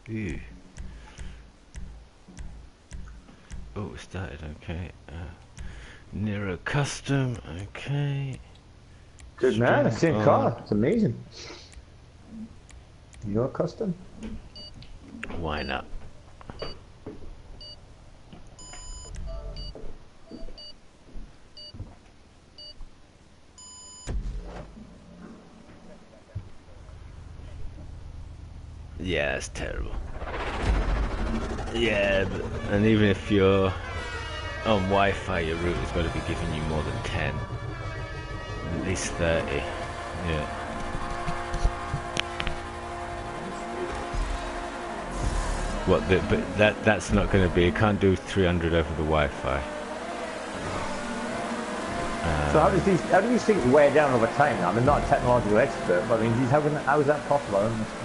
Ew. Oh, it started, okay. Nero Custom, okay. Good man, the same on. car. It's amazing. Your custom? Why not? Yeah, that's terrible. Yeah, but, and even if you're on Wi-Fi, your router's got to be giving you more than 10. At least 30. Yeah. What? But that's not going to be. It can't do 300 over the Wi-Fi. So how do these things wear down over time? Now? I'm not a technological expert, but I mean, how is that possible? I don't understand.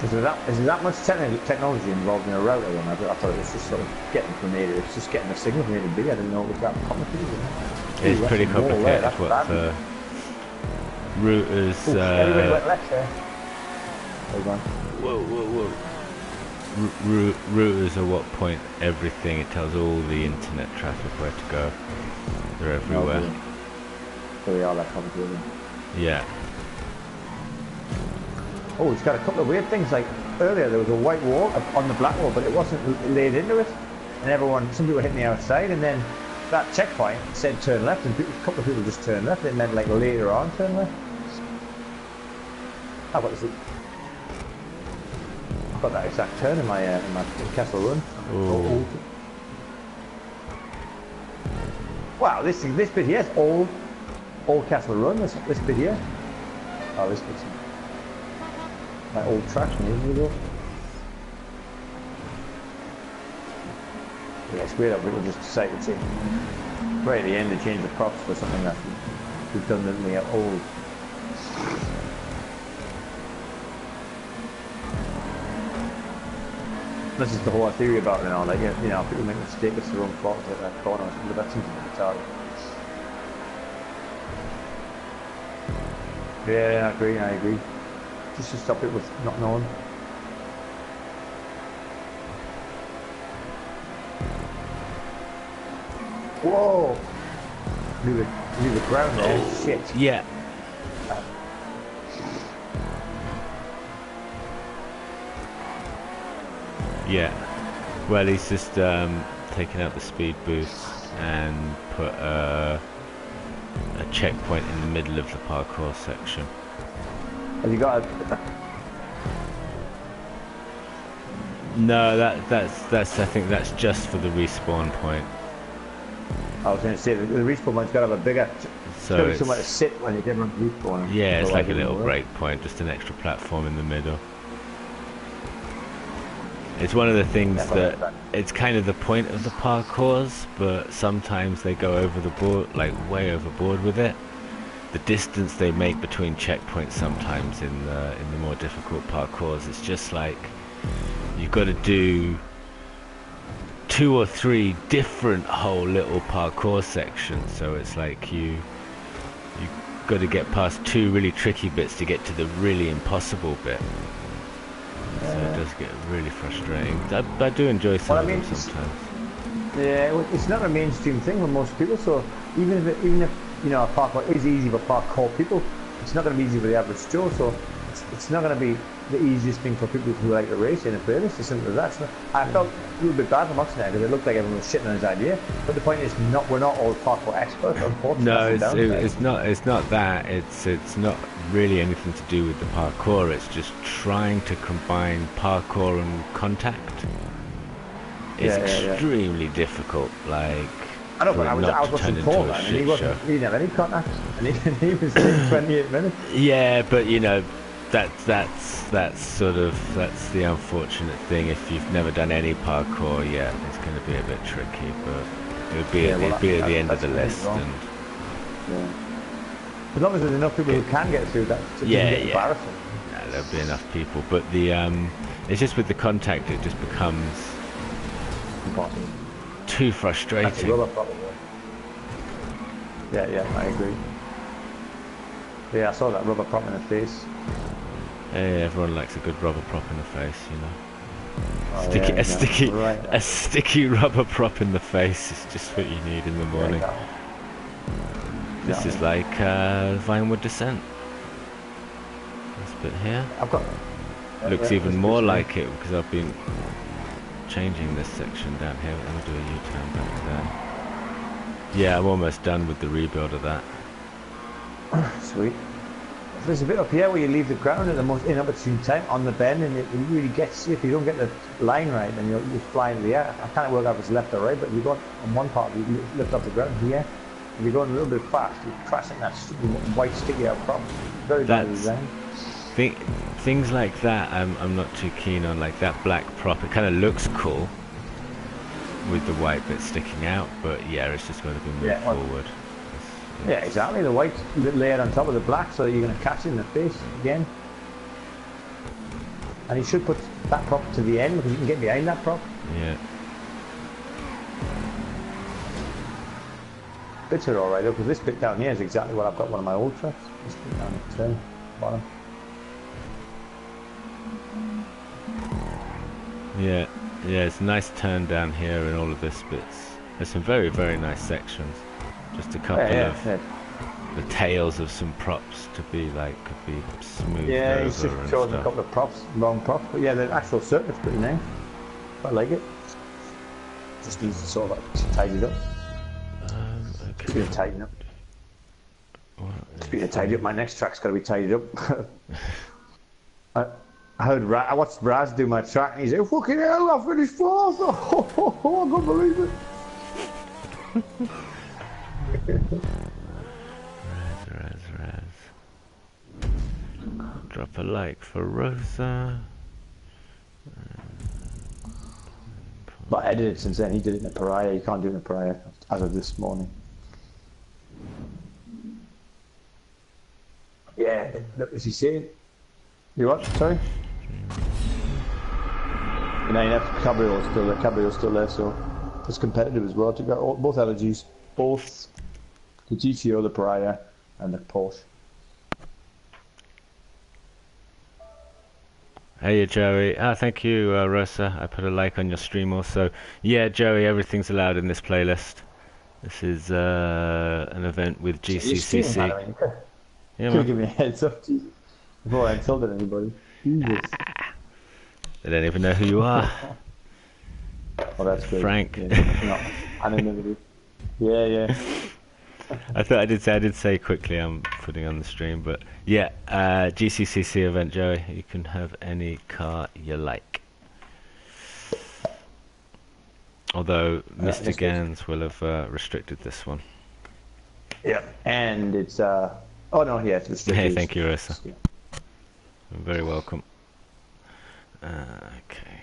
Is there that much technology involved in a router? Then I thought it was just sort of getting from A to, it's just getting a signal from A to B. I didn't know it was that complicated. It's pretty complicated. What the routers? Everybody went left there. Hold on. Whoa. Routers are what point everything. It tells all the internet traffic where to go. They're everywhere. Okay. So they are that complicated. Yeah. Oh, it's got a couple of weird things. Like earlier, there was a white wall on the black wall, but it wasn't laid into it. And some people were hitting the outside, and then that checkpoint said turn left, and a couple of people just turned left. It meant like later on turn left. I've got that exact turn in my Castle Run. Oh. Wow, this bit here is old Castle Run. This bit here. Oh, this bit's my old track from years ago. Yeah, it's weird how people just decided to right at the end to change the props for something that's redundantly old. This is the whole theory about it now, like, you know, people make mistakes, it's the wrong fault at that corner, but that seems to be retarded. Yeah, I agree. Just to stop it with not knowing. Whoa! Knew the ground there. Oh, shit. Yeah. Yeah. Well, he's just taken out the speed boost and put a checkpoint in the middle of the parkour section. Have you got a... No, that's I think that's just for the respawn point. I was going to say the respawn one's got to have a bigger, so it's somewhere to sit when you get on respawn. Yeah, it's like a little break point, just an extra platform in the middle. It's one of the things that it's kind of the point of the parkours, but sometimes they go over the board, like way overboard with it. The distance they make between checkpoints sometimes in the more difficult parkours, it's just like you've got to do 2 or 3 different whole little parkour sections. So it's like you've got to get past 2 really tricky bits to get to the really impossible bit. So it does get really frustrating. I do enjoy some of them sometimes. Yeah, it's not a mainstream thing for most people. So even if you know, a parkour is easy for parkour people, it's not going to be easy for the average Joe. So it's not going to be the easiest thing for people who like to race in a playlist. It's simple as that. So I felt a little bit bad for Moxon there because it looked like everyone was shitting on his idea. But the point is, we're not all parkour experts, unfortunately. No, it's not that. It's not really anything to do with the parkour. It's just trying to combine parkour and contact. It's extremely difficult. Like, I know, but I was watching Paul, and he didn't have any contact, and he was like 28 minutes. Yeah, but you know, that's the unfortunate thing. If you've never done any parkour, yeah, it's going to be a bit tricky, but it'd be at the end of the list. And As long as there's enough people who can get through that, so it doesn't get embarrassing. Yeah, there'll be enough people, but the it's just with the contact, it just becomes Impossible. too That's a frustrating. rubber prop. Yeah, I agree. Yeah, I saw that rubber prop in the face. Hey, everyone likes a good rubber prop in the face, you know. Oh, A sticky rubber prop in the face is just what you need in the morning. Yeah, This is like Vinewood Descent. This bit here I've got. looks even more like it because I've been changing this section down here. Let me do a U-turn back there. Yeah, I'm almost done with the rebuild of that. Sweet. There's a bit up here where you leave the ground at the most inopportune time on the bend, and it really gets you. If you don't get the line right, then you're flying in the air. I can't work out if it's left or right, but if you go on one part, you lift off the ground here. If you're going a little bit fast, you're crashing that white sticky out prop. Very bad design. Things like that, I'm not too keen on. Like that black prop, it kind of looks cool with the white bit sticking out, but yeah, it's just going to be moved forward. Yeah, exactly. The white layered on top of the black, so that you're going to catch it in the face again. And you should put that prop to the end because you can get behind that prop. Yeah. Bits are alright though, because this bit down here is exactly what I've got one of my old tracks. This bit down at the turn, bottom. Yeah, it's a nice turn down here in all of this bits. There's some very, very nice sections. Just a couple of the tails of some props to be like, could be smoothed over he's just and chosen stuff. a couple of props, wrong props, but yeah, the actual circuit's pretty nice. I like it. Just needs to sort of like tidy it up. Okay. Speaking of tidying up. Speaking of tidy up, my next track's got to be tidied up. I heard I watched Raz do my track, and he said, "Fucking hell, I finished fourth!" I can't believe it. Raz. Drop a like for Rosa. But I edited since then. He did it in a Pariah. You can't do it in a Pariah as of this morning. Yeah, is he saying? You what? Sorry? You know, you have Cabrio's still there. Cabrio's still there, so it's competitive as well. To get both LGs, both the GTO, the Pariah, and the Porsche. Hey Joey, thank you Rosa, I put a like on your stream also. Yeah Joey, everything's allowed in this playlist. This is an event with GCCC. Yeah, could give me a heads up before I insulted anybody. Jesus. They don't even know who you are. Oh, that's good. Frank. Yeah, anonymity. Yeah. I thought I did say quickly I'm putting on the stream, but yeah, GCCC event, Joey. You can have any car you like. Although Mr. Gans will have restricted this one. Yeah, and it's oh no, yeah, it's restricted. Hey, thank you, Rosa. You're very welcome. Okay.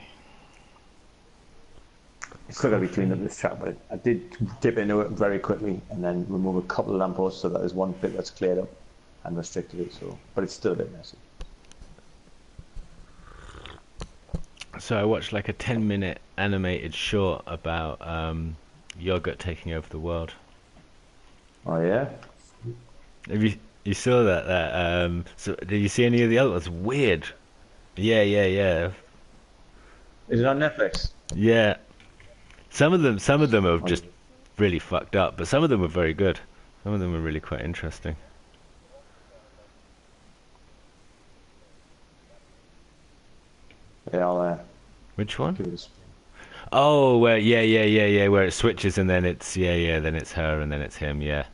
It's still got to be cleaned up this track, but I did dip into it very quickly and then remove a couple of lampposts so that there's one bit that's cleared up and restricted it. So, but it's still a bit messy. So I watched like a 10-minute animated short about yogurt taking over the world. Oh yeah. Have you saw that? So did you see any of the other ones? Weird. Yeah. Is it on Netflix? Yeah. Some of them are just really fucked up, but some of them are very good. Some of them are really quite interesting. Yeah, I'll Which one? give it a spin. Oh, where where it switches and then it's then it's her and then it's him. Yeah,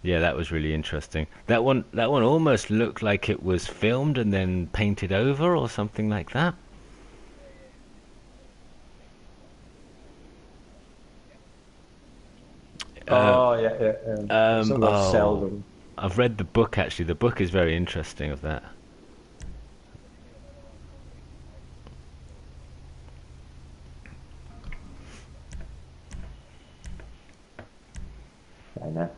that was really interesting. That one almost looked like it was filmed and then painted over or something like that. Some of cells. I've read the book actually. The book is very interesting of that. I know.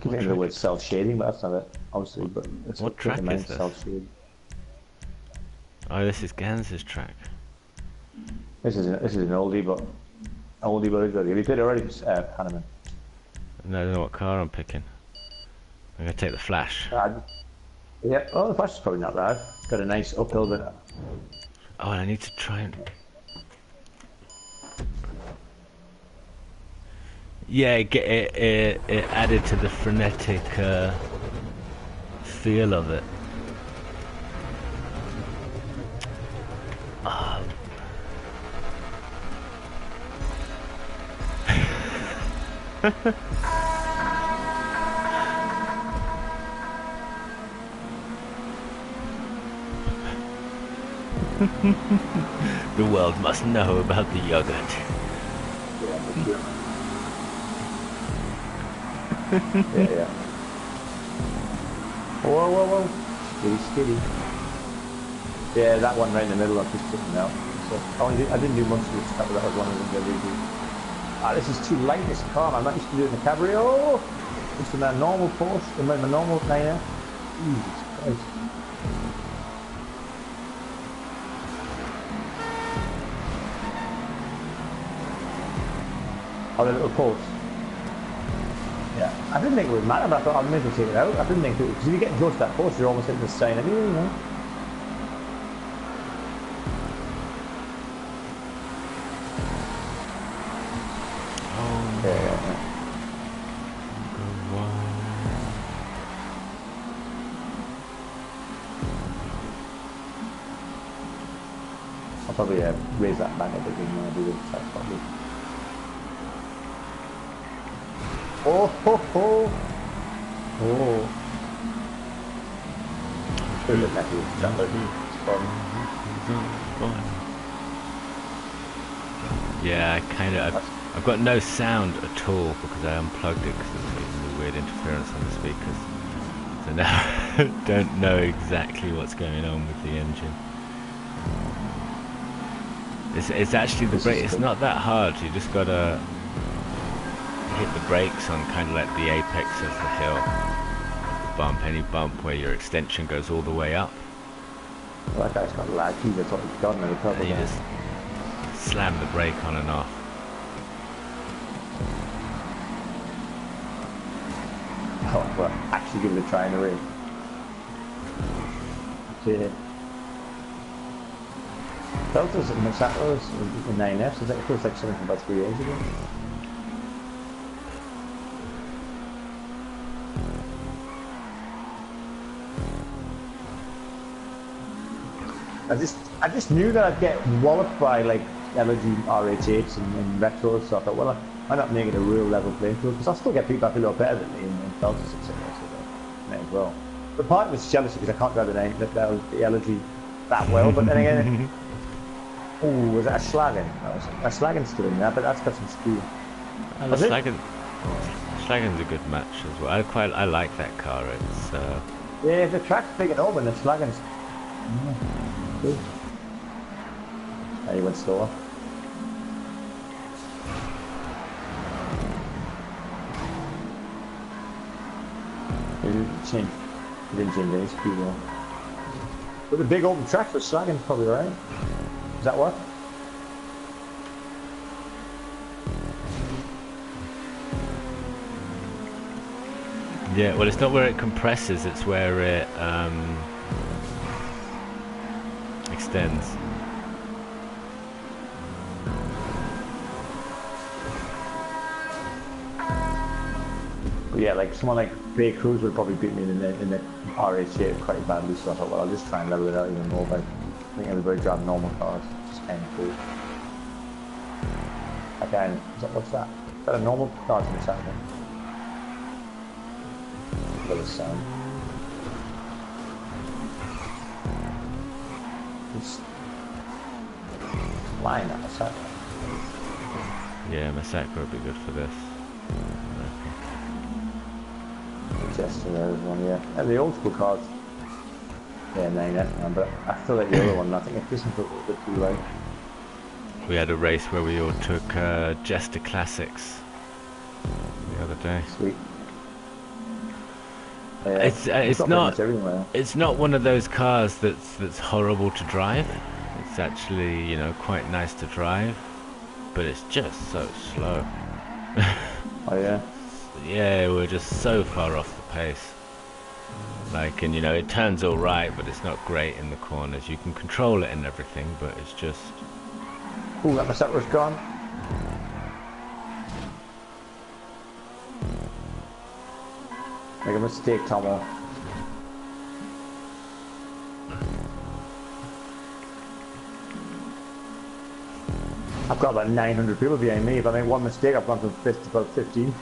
keep thinking of the word self-shading, but that's not it, obviously. But it's What track is this? Self-shading. Oh, this is Gans's track. This is an oldie, but a goodie. Have you played it already, Hanneman? No, I don't know what car I'm picking. I'm gonna take the Flash. Yeah. Oh, the Flash is probably not bad. Got a nice uphill bit. Oh, and I need to try and. Yeah, it added to the frenetic feel of it. The world must know about the yogurt. Yeah. Whoa. Skitty. Yeah, that one right in the middle, I'm just sitting out. So, I didn't do much of this stuff, that was one of the really. Ah, this is too light, this car, I'm not used to doing the cabrio. Just in my normal Porsche, in my normal 9F. Jesus Christ. Oh, the little Porsche. Yeah, I didn't think it would matter, but I thought I'd maybe take it out. I didn't think it would, because if you get close to that Porsche, you're almost hitting the sign anyway, you know. I'll probably raise that back a bit when I do the track properly. Oh ho ho! Oh! Yeah, I've got no sound at all because I unplugged it because there's some weird interference on the speakers. So now I don't know exactly what's going on with the engine. It's actually the brake. It's not that hard. You just gotta hit the brakes on kind of like the apex of the hill, the bump, any bump where your extension goes all the way up. Well, that guy's got lag. He's got God knows what. And you just slam the brake on and off. Oh, well, actually give it a try in the race. Yeah. Deltas and Massatos in 9Fs, it feels like something from about 3 years ago. I just knew that I'd get walloped by like LG RH8s and retros, so I thought, well, why not make it a real level playing field? Because I'll still get people that feel a lot better than me in Deltas, etc. So may as well. But part of it's jealousy because I can't drive the LG that well, but then again. Oh, was that a Schlagen? A Schlagen's still in there, but that's got some speed. Oh, Schlagen's a good match as well. I like that car. It's yeah, if the track's big and open, the Schlagen's good. Now you went slower. He didn't change any speed though. With a big open track for Schlagen's probably right. Does that work? Yeah, well, it's not where it compresses, it's where it extends. But yeah, like someone like Bay Cruz would probably beat me in the RH8 quite badly, so I thought, well, I'll just try and level it out even more by I think everybody drive normal cars, it's kind of cool. Again, what's that? Is that a normal car to the side then? Little sound. Just flying at Masaka. Yeah, Masaka would be good for this. Gesture there is one, yeah. And the old school cars. Yeah, 9F man, but I feel like the other one, I think it doesn't look a bit too low. We had a race where we all took Jester Classics the other day. Sweet. It's got pretty much everything like that. it's not one of those cars that's horrible to drive. It's actually, you know, quite nice to drive, but it's just so slow. Oh yeah. Yeah, we're just so far off the pace. Like, and you know, it turns all right, but it's not great in the corners. You can control it and everything, but it's just... Ooh, that Masera's gone. Make a mistake, Tomo. I've got about 900 people behind me. If I make one mistake, I've gone from 5th to about 15.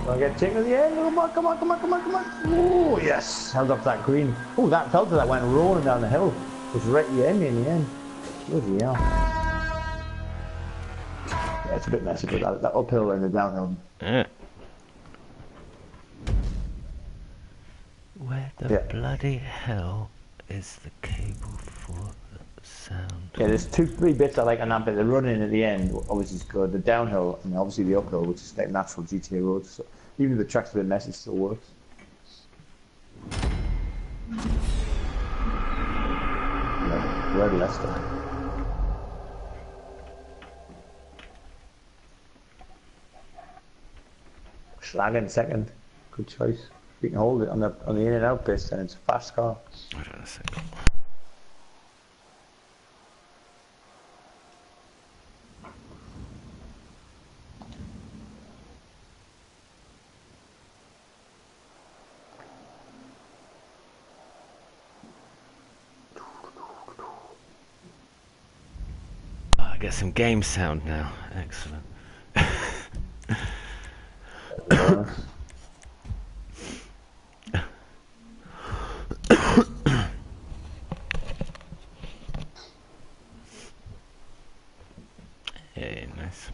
Do I get taken to the end? Come on, come on, come on, come on, come on. Oh, yes. Held up that green. Oh, that filter that went rolling down the hill was right at the end in the end. Bloody hell. Yeah, it's a bit messy, but that uphill and the downhill. Yeah. Where the bloody hell is the cable for the sound? Yeah, there's 2-3 bits I like on that bit. The running at the end obviously is good. The downhill and obviously the uphill, which is like natural GTA roads. So even if the track's a bit messy, it still works. Yeah, Red Leicester. Schlagen second. Good choice. You can hold it on the in and out bits, and it's a fast car. Hold on a second. I get some game sound now. Excellent. Yeah, nice.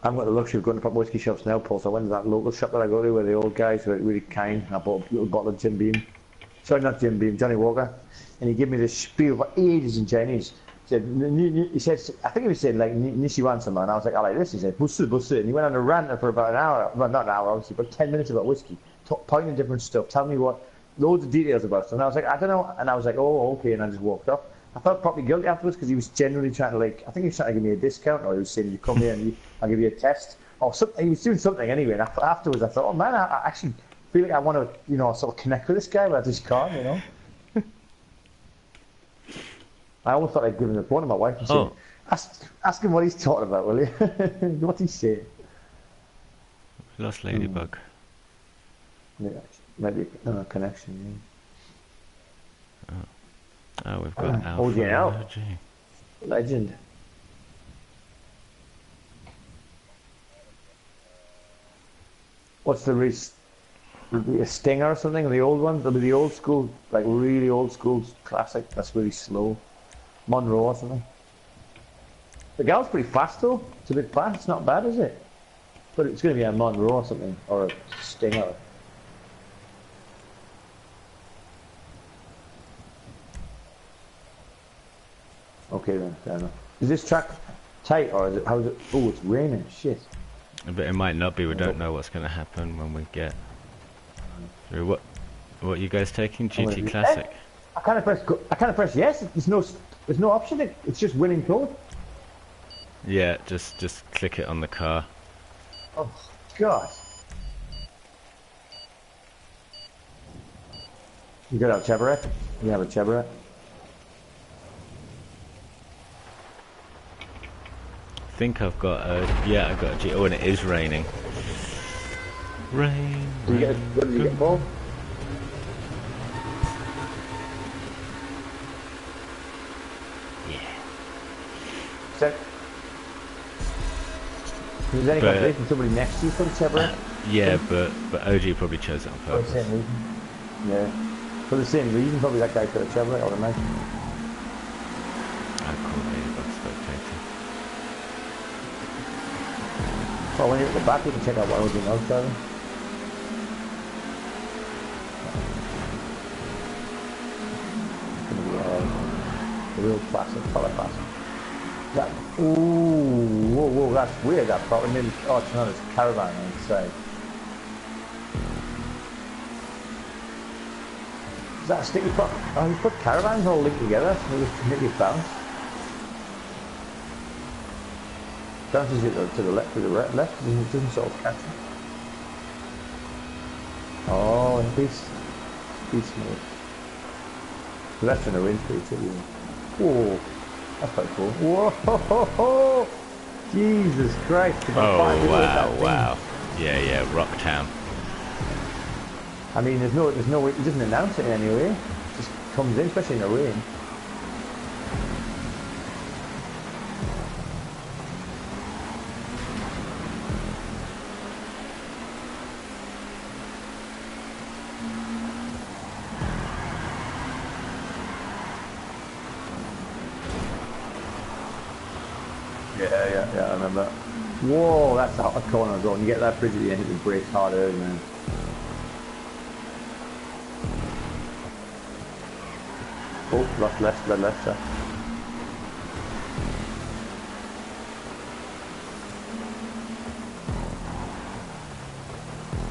I've got the luxury of going to proper whiskey shops now, Paul, so I went to that local shop that I go to where the old guys were really kind, and I bought a little bottle of Jim Beam. Sorry, not Jim Beam, Johnny Walker. And he gave me this spiel for ages in Chinese. He said, I think he was saying like Nishiwan somewhere, and I was like, I like this. He said, Busu, Busu. And he went on a rant for about an hour, well, not an hour, obviously, but 10 minutes about whiskey, pointing different stuff, telling me loads of details about stuff. And I was like, I don't know. And I was like, oh, okay. And I just walked off. I felt probably guilty afterwards because he was generally trying to, like, I think he was trying to give me a discount, or he was saying, you come here and I'll give you a test. Or something. He was doing something anyway. And afterwards, I thought, oh man, I actually feel like I want to, you know, sort of connect with this guy, but I just can't, you know. I always thought I'd give him the phone to my wife and say, ask him what he's talking about, will you? What's he saying? Lost Ladybug. Yeah, maybe a connection, yeah. Oh, we've got Alpha OGL. OG. Legend. What's the race? Would it be a Stinger or something? The old one? There'll be the old school, like really old school classic. That's really slow. Monroe or something. The gal's pretty fast though. It's a bit fast. It's not bad, is it? But it's going to be a Monroe or something, or a Stinger. Okay then, fair enough. Is this track tight or is it? How is it? Oh, it's raining. Shit. But it might not be. We don't know what's going to happen when we get through. What are you guys taking? GT Classic. I kind of press yes. There's no option. It's just winning code. Yeah, just click it on the car. Oh God. You got a Chevrolet? You have a Chevrolet? I think I've got a I've got a G. Oh, and it is raining. Rain. What did you get, Paul? Is there any competition? Somebody next to you for the Chevrolet? Yeah, but OG probably chose it on purpose. For the same reason. Yeah. For the same reason, probably that guy got a Chevrolet, I would imagine. I call Ladybug spectator. Well, when you're at the back, you can check out what OG knows, driving. It's going to be a real classic, color classic. That, ooh, whoa, whoa, that's weird, that part. Nearly, oh, it's not, it's a caravan on the side. Is that a sticky pot? Oh, you put caravans all linked together to make it bounce. Bounces it to the left, left, and it doesn't sort of catch it. Oh, beast mode. So that's in a range for you too. Whoa, that's quite cool. Whoa, ho, ho, ho. Jesus Christ! Oh wow! Yeah, Rocktown. I mean, there's no way. He doesn't announce it in any way. It just comes in, especially in the rain. Yeah, I remember. Whoa, that's a hot corner as well. When you get that bridge at the end, it brakes harder, man. Oh, lost left, red left, sir.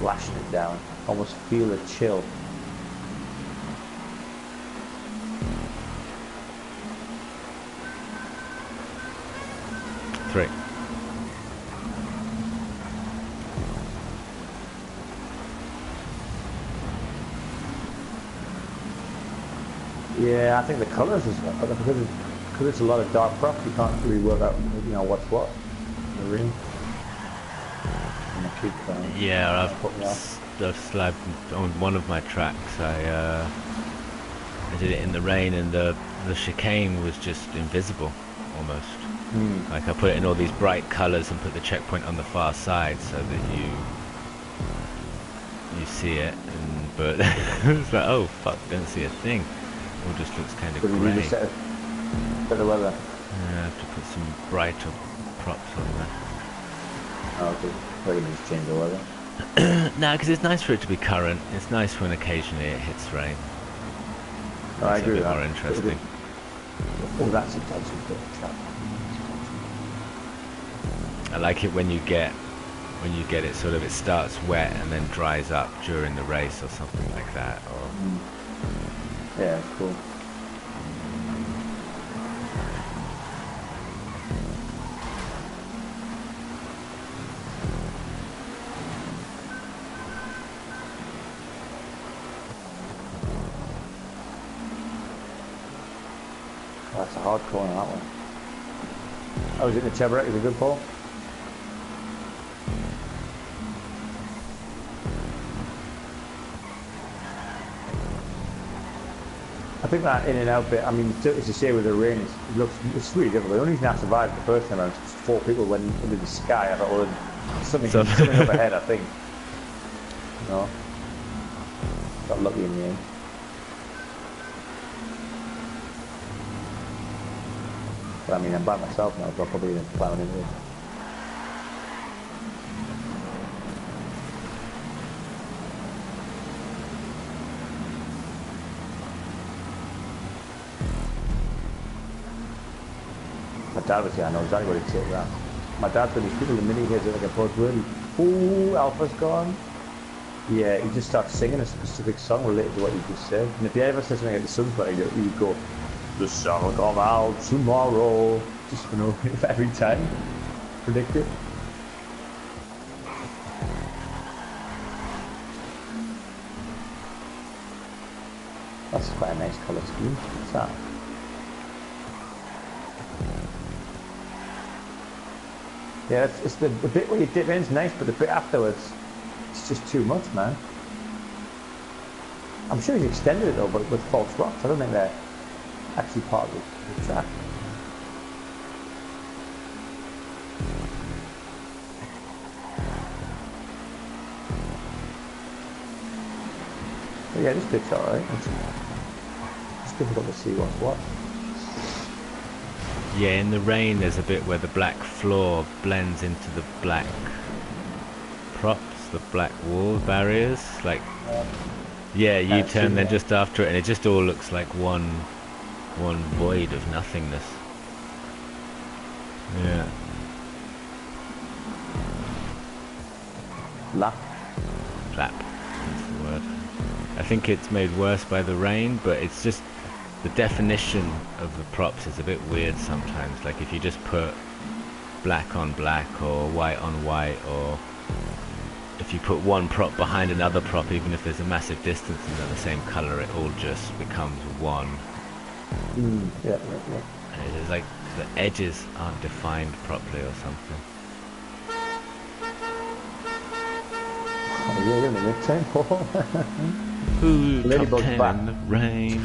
Lashing it down. Almost feel a chill. Three. Yeah, I think the colours is because it's a lot of dark props. You can't really work out, you know, what's what. The ring. Yeah, I've slabbed on one of my tracks. I did it in the rain, and the chicane was just invisible, almost. Like I put it in all these bright colours and put the checkpoint on the far side so that you see it, but it's like, oh fuck, don't see a thing. It all just looks kind of grey. You set the weather. Yeah, I have to put some brighter props on there. Oh, okay. Well, you just change the weather. No, because it's nice for it to be current. It's nice when occasionally it hits rain. No, I agree with that. More interesting. Oh, that's a good trap. I like it when you get it sort of, it starts wet and then dries up during the race or something like that. Or yeah, it's cool. Oh, that's a hard corner, that one. I was in the Chevrolet, is a good pull. I think that in and out bit, I mean, it's a shame with the rain, it's really difficult. The only reason I survived the first time around was 4 people went into the sky. I thought, well, something up ahead, I think. No. Got lucky in the end. But I mean, I'm by myself now, so I'll probably end up plowing into it. My dad was here, I know exactly what he'd say to that. My dad's got these people in the mini heads like a buzzword. Ooh, Alpha's gone. Yeah, he just starts singing a specific song related to what you just said. And if he ever says something like the sun's going to you go, the sun will come out tomorrow. Just, you know, every time. Predict it. That's quite a nice colour scheme. What's that? Yeah, it's the bit where you dip in's nice, but the bit afterwards, it's just too much, man. I'm sure he's extended it though, but with false rocks. I don't think they're actually part of the track. But yeah, this bit's alright. It's difficult to see what's what. yeah, in the rain there's a bit where the black floor blends into the black props, the black wall barriers. Like, yeah, you turn then just after it, and it just all looks like one void of nothingness. Yeah. Lap. Flap. That's the word. I think it's made worse by the rain, but it's just the definition of the props is a bit weird sometimes. Like if you just put black on black or white on white, or if you put one prop behind another prop, even if there's a massive distance and they're the same color, it all just becomes one. Yeah. And it's like the edges aren't defined properly or something. Oh, yeah, you're in the next time, Paul. Ooh, Ladybug's top 10 back. in the rain.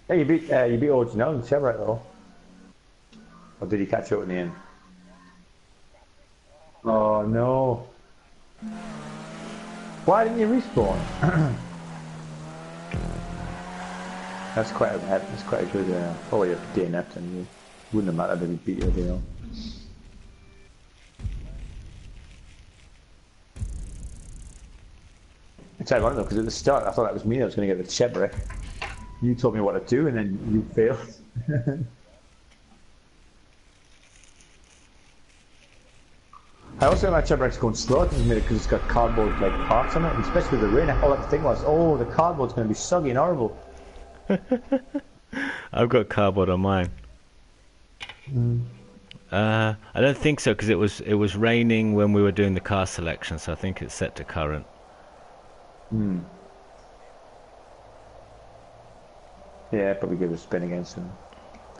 Hey, you beat Origin now in Chevrolet though. Or did he catch up in the end? Oh no. Why didn't you respawn? That's quite a good oh, you're DNF'd and you wouldn't have mattered if he beat you, you know. It's ironic though, because at the start I thought that was me that was going to get the Chevrolet. You told me what to do and then you failed. I also think my Chevrolet's going slow at the minute because it's got cardboard like parts on it, and especially with the rain. All that thing was, oh, the cardboard's going to be soggy and horrible. I've got cardboard on mine. I don't think so, because it was raining when we were doing the car selection, so I think it's set to current. Yeah, probably give it a spin again soon.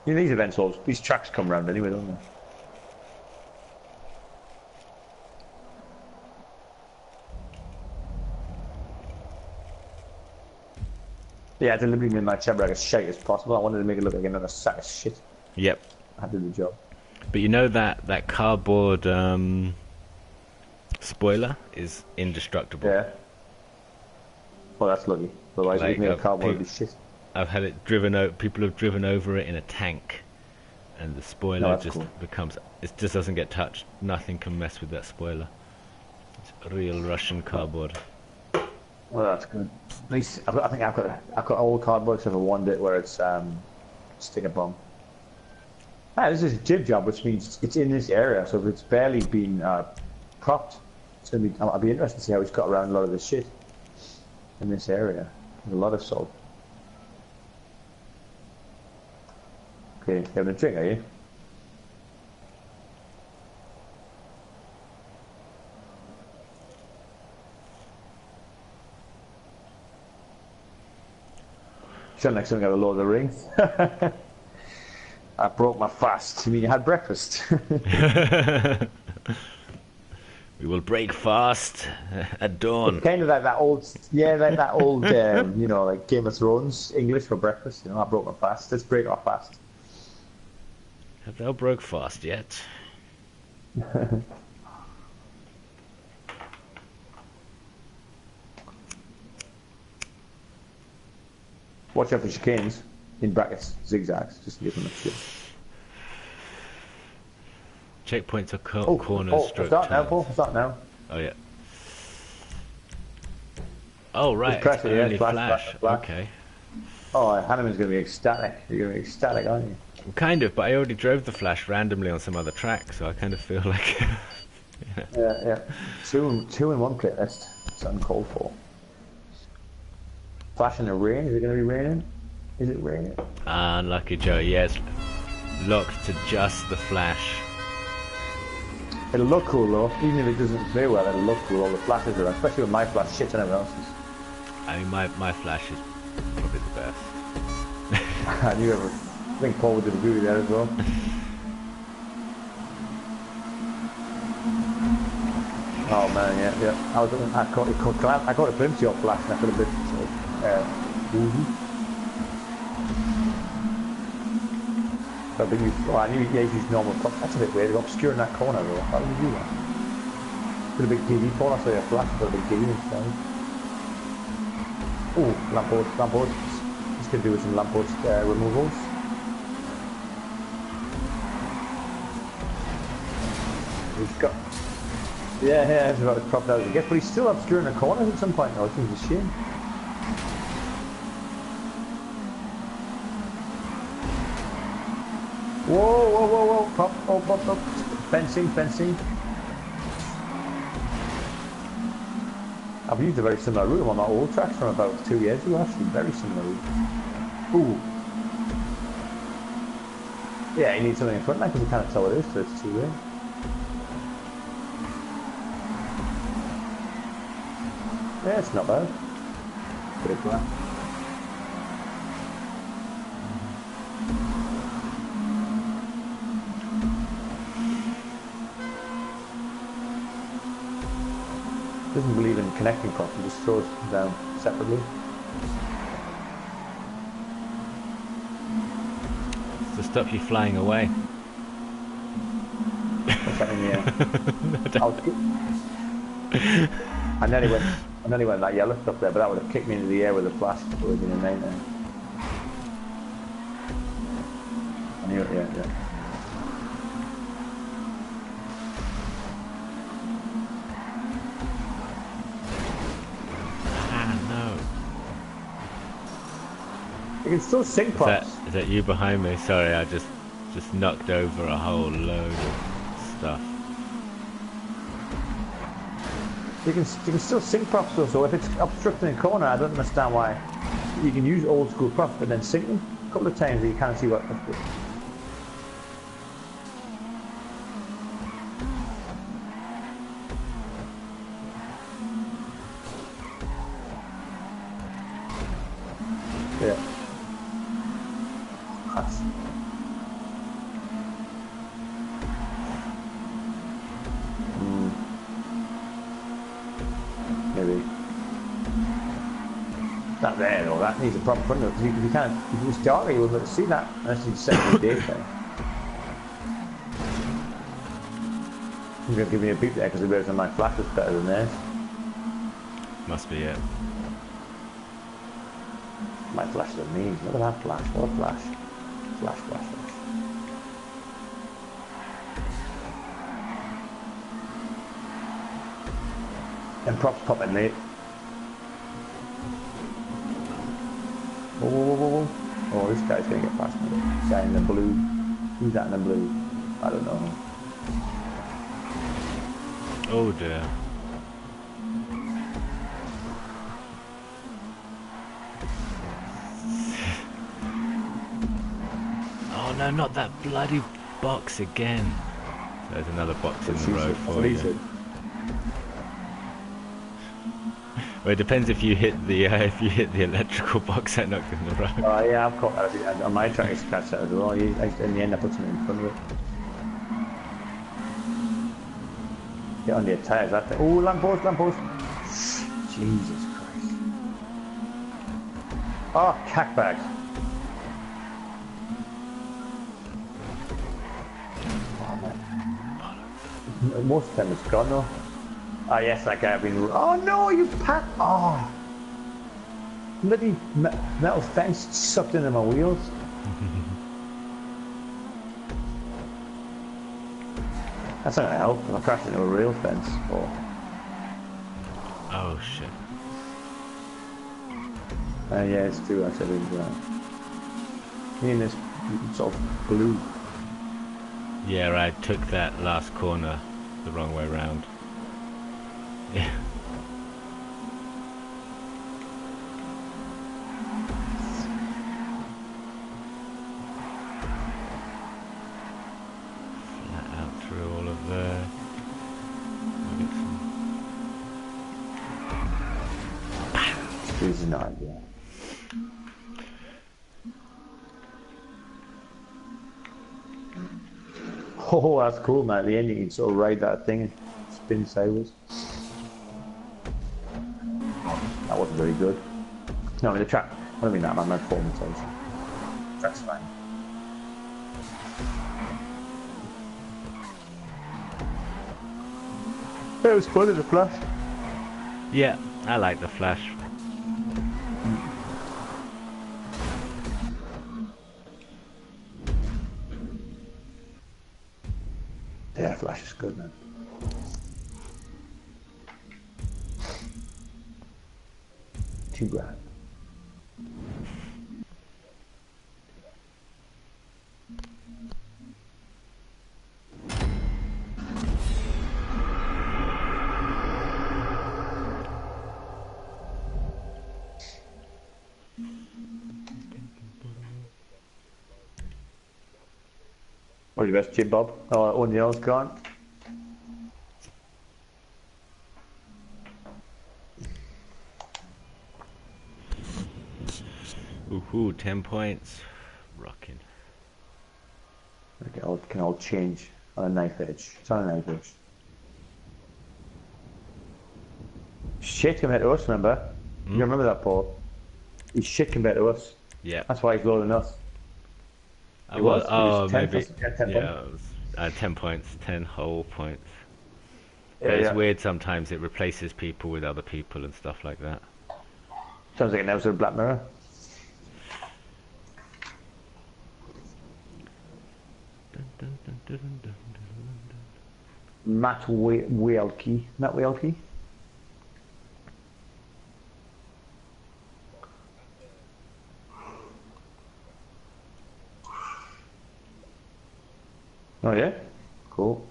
You know, these events, these tracks come round anyway, don't they? Yeah, I deliberately made my Chevrolet as shite as possible. I wanted to make it look like another sack of shit. Yep. I did the job. But you know that cardboard spoiler is indestructible. Yeah. Well, that's lucky. Otherwise, Like, if you made a cardboard, it'd be shit. I've had it driven over. People have driven over it in a tank, and the spoiler just becomes. It just doesn't get touched. Nothing can mess with that spoiler. It's real Russian cardboard. Well, that's good. At least I think I've got old cardboard except for one bit where it's sticker bomb. Ah, this is a jib job, which means it's in this area. So if it's barely been propped, it's gonna be. I'll be interested to see how he's got around a lot of this shit in this area. There's a lot of salt. Okay, you having a drink, are you? Sound like something out of Lord of the Rings. I broke my fast. You mean you had breakfast? We will break fast at dawn. It's kind of like that old, like that old, you know, like Game of Thrones English for breakfast. You know, I broke my fast. Let's break our fast. Have thou broke fast yet? Watch out for chicanes, in brackets, zigzags, just to give them a shit. Checkpoints are corners. Start now, Paul. Start now. Oh yeah. Oh right. Just press it, only flash. Okay. Oh, Hanneman's going to be ecstatic. You're going to be ecstatic, aren't you? Kind of, but I already drove the flash randomly on some other track, so I kind of feel like. Yeah. Two in one playlist. It's uncalled for. Flash in the rain. Is it going to be raining? Is it raining? Unlucky Joe. Yes. Locked to just the flash. It'll look cool though, even if it doesn't play well. It'll look cool. All the flashes are, especially with my flash shit and everyone else's. I mean, my flash is probably the best. I knew I think Paul would agree with that as well. Oh man, yeah. I caught a glimpse of your flash and I could have been woozy. I think I knew you used normal prop. That's a bit weird. You're obscuring that corner though. How did you do that? Put a big TV Paul, I saw your flash, put a big TV inside. Oh, lamppost. This could do with some lamppost removals. He's got. Yeah, it's about as propped out as it gets, but he's still obscuring the corners at some point though, which is a shame. Whoa. pop, up. Fencing. I've used a very similar route on my old tracks from about 2 years ago, actually. Very similar route. Ooh. Yeah, you need something in front now because you can't tell what it is, so it's too late. Yeah, it's not bad. Good plan. Doesn't believe in connecting props, he just throws them down separately. To stop you flying away. What's happening here? I nearly went that yellow stuff there, but that would have kicked me into the air with a flash. It would have been a nightmare. I knew it, yeah. You can still sync props. Is that you behind me? Sorry, I just knocked over a whole load of stuff. You can still sync props though, so if it's obstructing a corner, I don't understand why. You can use old school props, but then sync them a couple of times and you can't see what. Yeah. Maybe. That there though, that needs a proper front because if you can't, if you start it, you won't be able to see that unless you set the date there. I'm going to give me a beep there because the version of my flash is better than theirs. Must be it. My flash is amazing. Look at that flash. What a flash. Flash. And props popping late. Whoa. Oh, this guy's going to get past me. Guy in the blue. Who's that in the blue? I don't know. Oh dear. Oh no, not that bloody box again. There's another box in the road for you. Well, it depends if you hit the electrical box that knocked in the road. Oh yeah, I've caught that. On my track, I used to catch that as well. In the end, I put something in front of it. Get on your tyres, that thing. Oh, lamppost. Jesus Christ. Oh, cackbags. Oh, man. Most of the time it's gone though. Ah, yes, that guy I've been... Oh, no, you pat... Oh. Bloody metal fence sucked into my wheels. That's not going to help if I crash into a real fence. Oh, shit. Yeah, it's true, I said it was me and this sort of blue. Yeah, I took that last corner the wrong way round. Yeah. Flat out through all of there. This is not ideal. Oh, that's cool, man. At the end, you can sort of ride that thing and spin sideways. That wasn't very good. No, I mean the track. I don't mean that, man. My performance, obviously. Track's fine. It was fun in the flash. Yeah, I like the flash. Yeah, flash is good, man. $2,000. All the best, Jim Bob. Oh, O'Neill's gone. Ooh, 10 points. Rocking. Okay, can all change on a knife edge. It's on a knife edge. Shit compared to us, remember? You remember that, Paul? He's shit compared to us. Yeah. That's why he's lower than us. He Well, was? He was 10 maybe. for, yeah, 10 Yeah, points. it was, 10 points, 10 whole points. Yeah, But it's yeah. weird sometimes, it replaces people with other people and stuff like that. Sounds like an episode of Black Mirror. Matt Whalke. Matt Whalke? Oh yeah? Cool.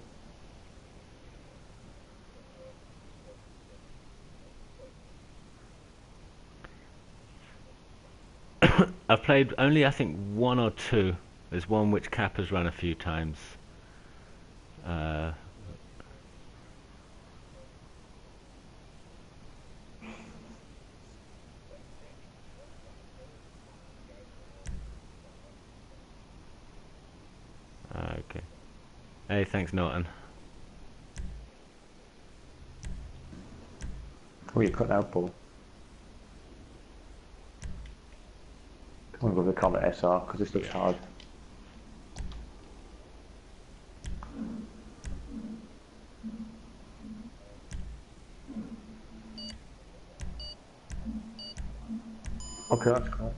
I've played only, I think, one or two. There's one which Cap has run a few times. Okay. Hey, thanks, Norton. What are you cutting out, Paul? I'm gonna go with the Comet SR because this looks hard. Okay, that's cool.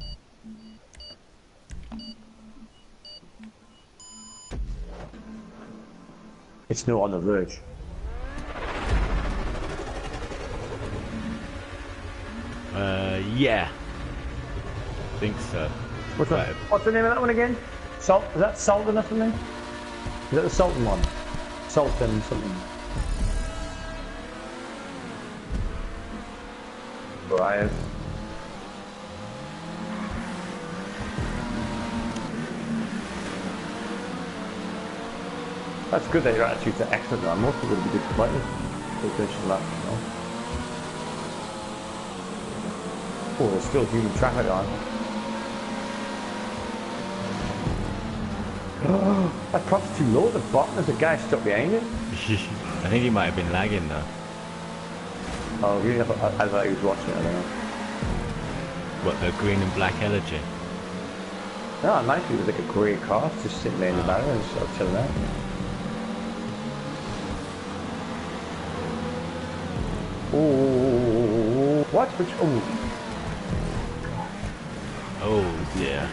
It's not on the verge. Yeah. I think so. What's the name of that one again? Salt? Is that Sultan or something? Is that the Sultan one? Sultan something. Brian. That's good that your attitudes are excellent, man. Most people would be disappointed. Oh, there's still human traffic on. That prop's too low at the bottom. There's a guy stuck behind it. I think he might have been lagging though. Oh, really? I thought he was watching it. I don't know. What, the green and black elegy? No, it might be like a grey car just sitting there in the barrier and just sort of chilling out. Oh, what? Which? Oh. Oh dear.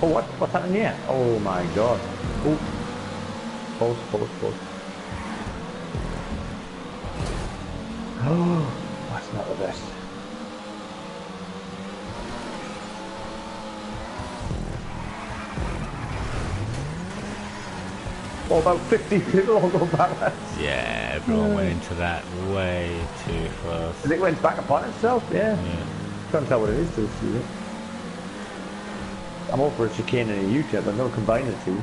Oh, what? What's happening here? Oh my god. Oh. Pause. Oh, that's not the best. Oh, about 50 people all go back. Yeah, everyone went into that way too fast. I think it went back upon itself, yeah. Can't tell what it is till see it. I'm all for a chicane and a U-turn, but no combine the two.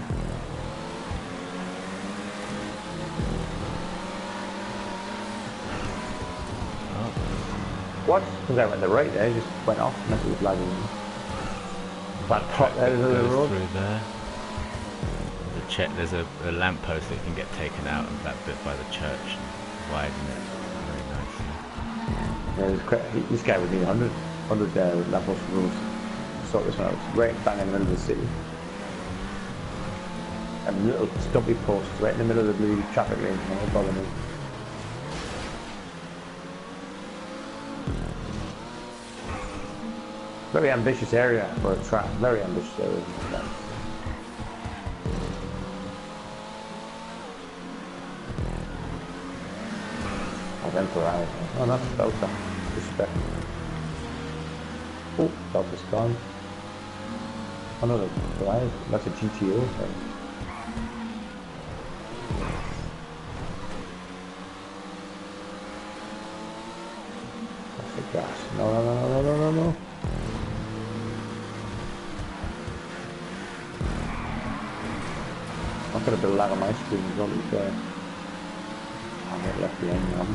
What? Because I went the right there, just went off and it was lagging. That pot there is the road. Through there. There's a lamppost that can get taken out of that bit by the church and widen it very nicely. Yeah, this guy would need 100 lamppost rules to sort this out. It's right bang in the middle of the city. And little stumpy posts right in the middle of the blue traffic lane. No bother me. Very ambitious area for a track. Very ambitious area. Temporary. Oh, that's Delta. Respect. Oh, Delta's gone. Oh no, that's a GTO. Sorry. That's the gas. No. I've got a bit of lag on my screen as well, to be fair. I'm not left behind now.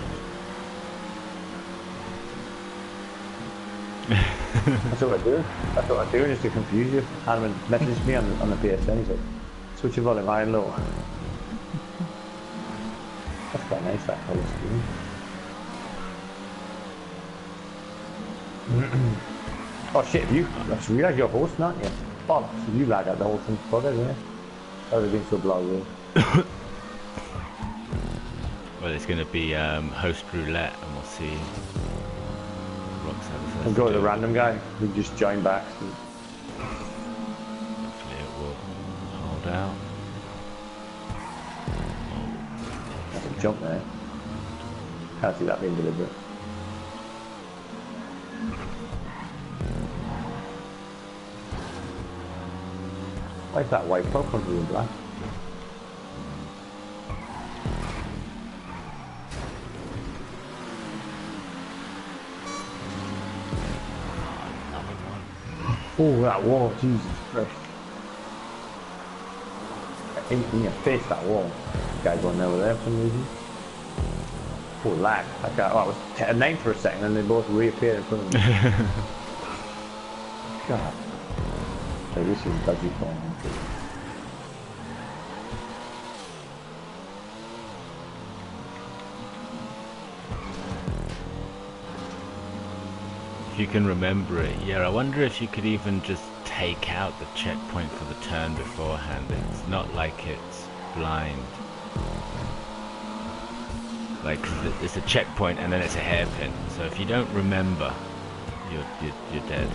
That's what I do. That's what I do, just to confuse you. Hanman messaged me on the PSN, he's like, switch your volume high and low. That's quite nice, that colour scheme. Oh shit, I just realised you're hosting, aren't you? Bollocks, you lag out the whole thing for it, isn't it? That would have been so blasé. Well, it's going to be host roulette, and we'll see. We'll go with the random guy who just joined back. Hopefully it will hold out. That's a jump there. Can't see that being deliberate. Why is that white pop under the black? Oh, that wall, Jesus Christ. In your face, that wall. This guy's going over there for some reason. Oh, lag. That guy, oh, it was a name for a second and they both reappeared in front of me. God. So this is dodgy form. If you can remember it, yeah, I wonder if you could even just take out the checkpoint for the turn beforehand. It's not like it's blind. Like, it's a checkpoint and then it's a hairpin. So if you don't remember, you're dead.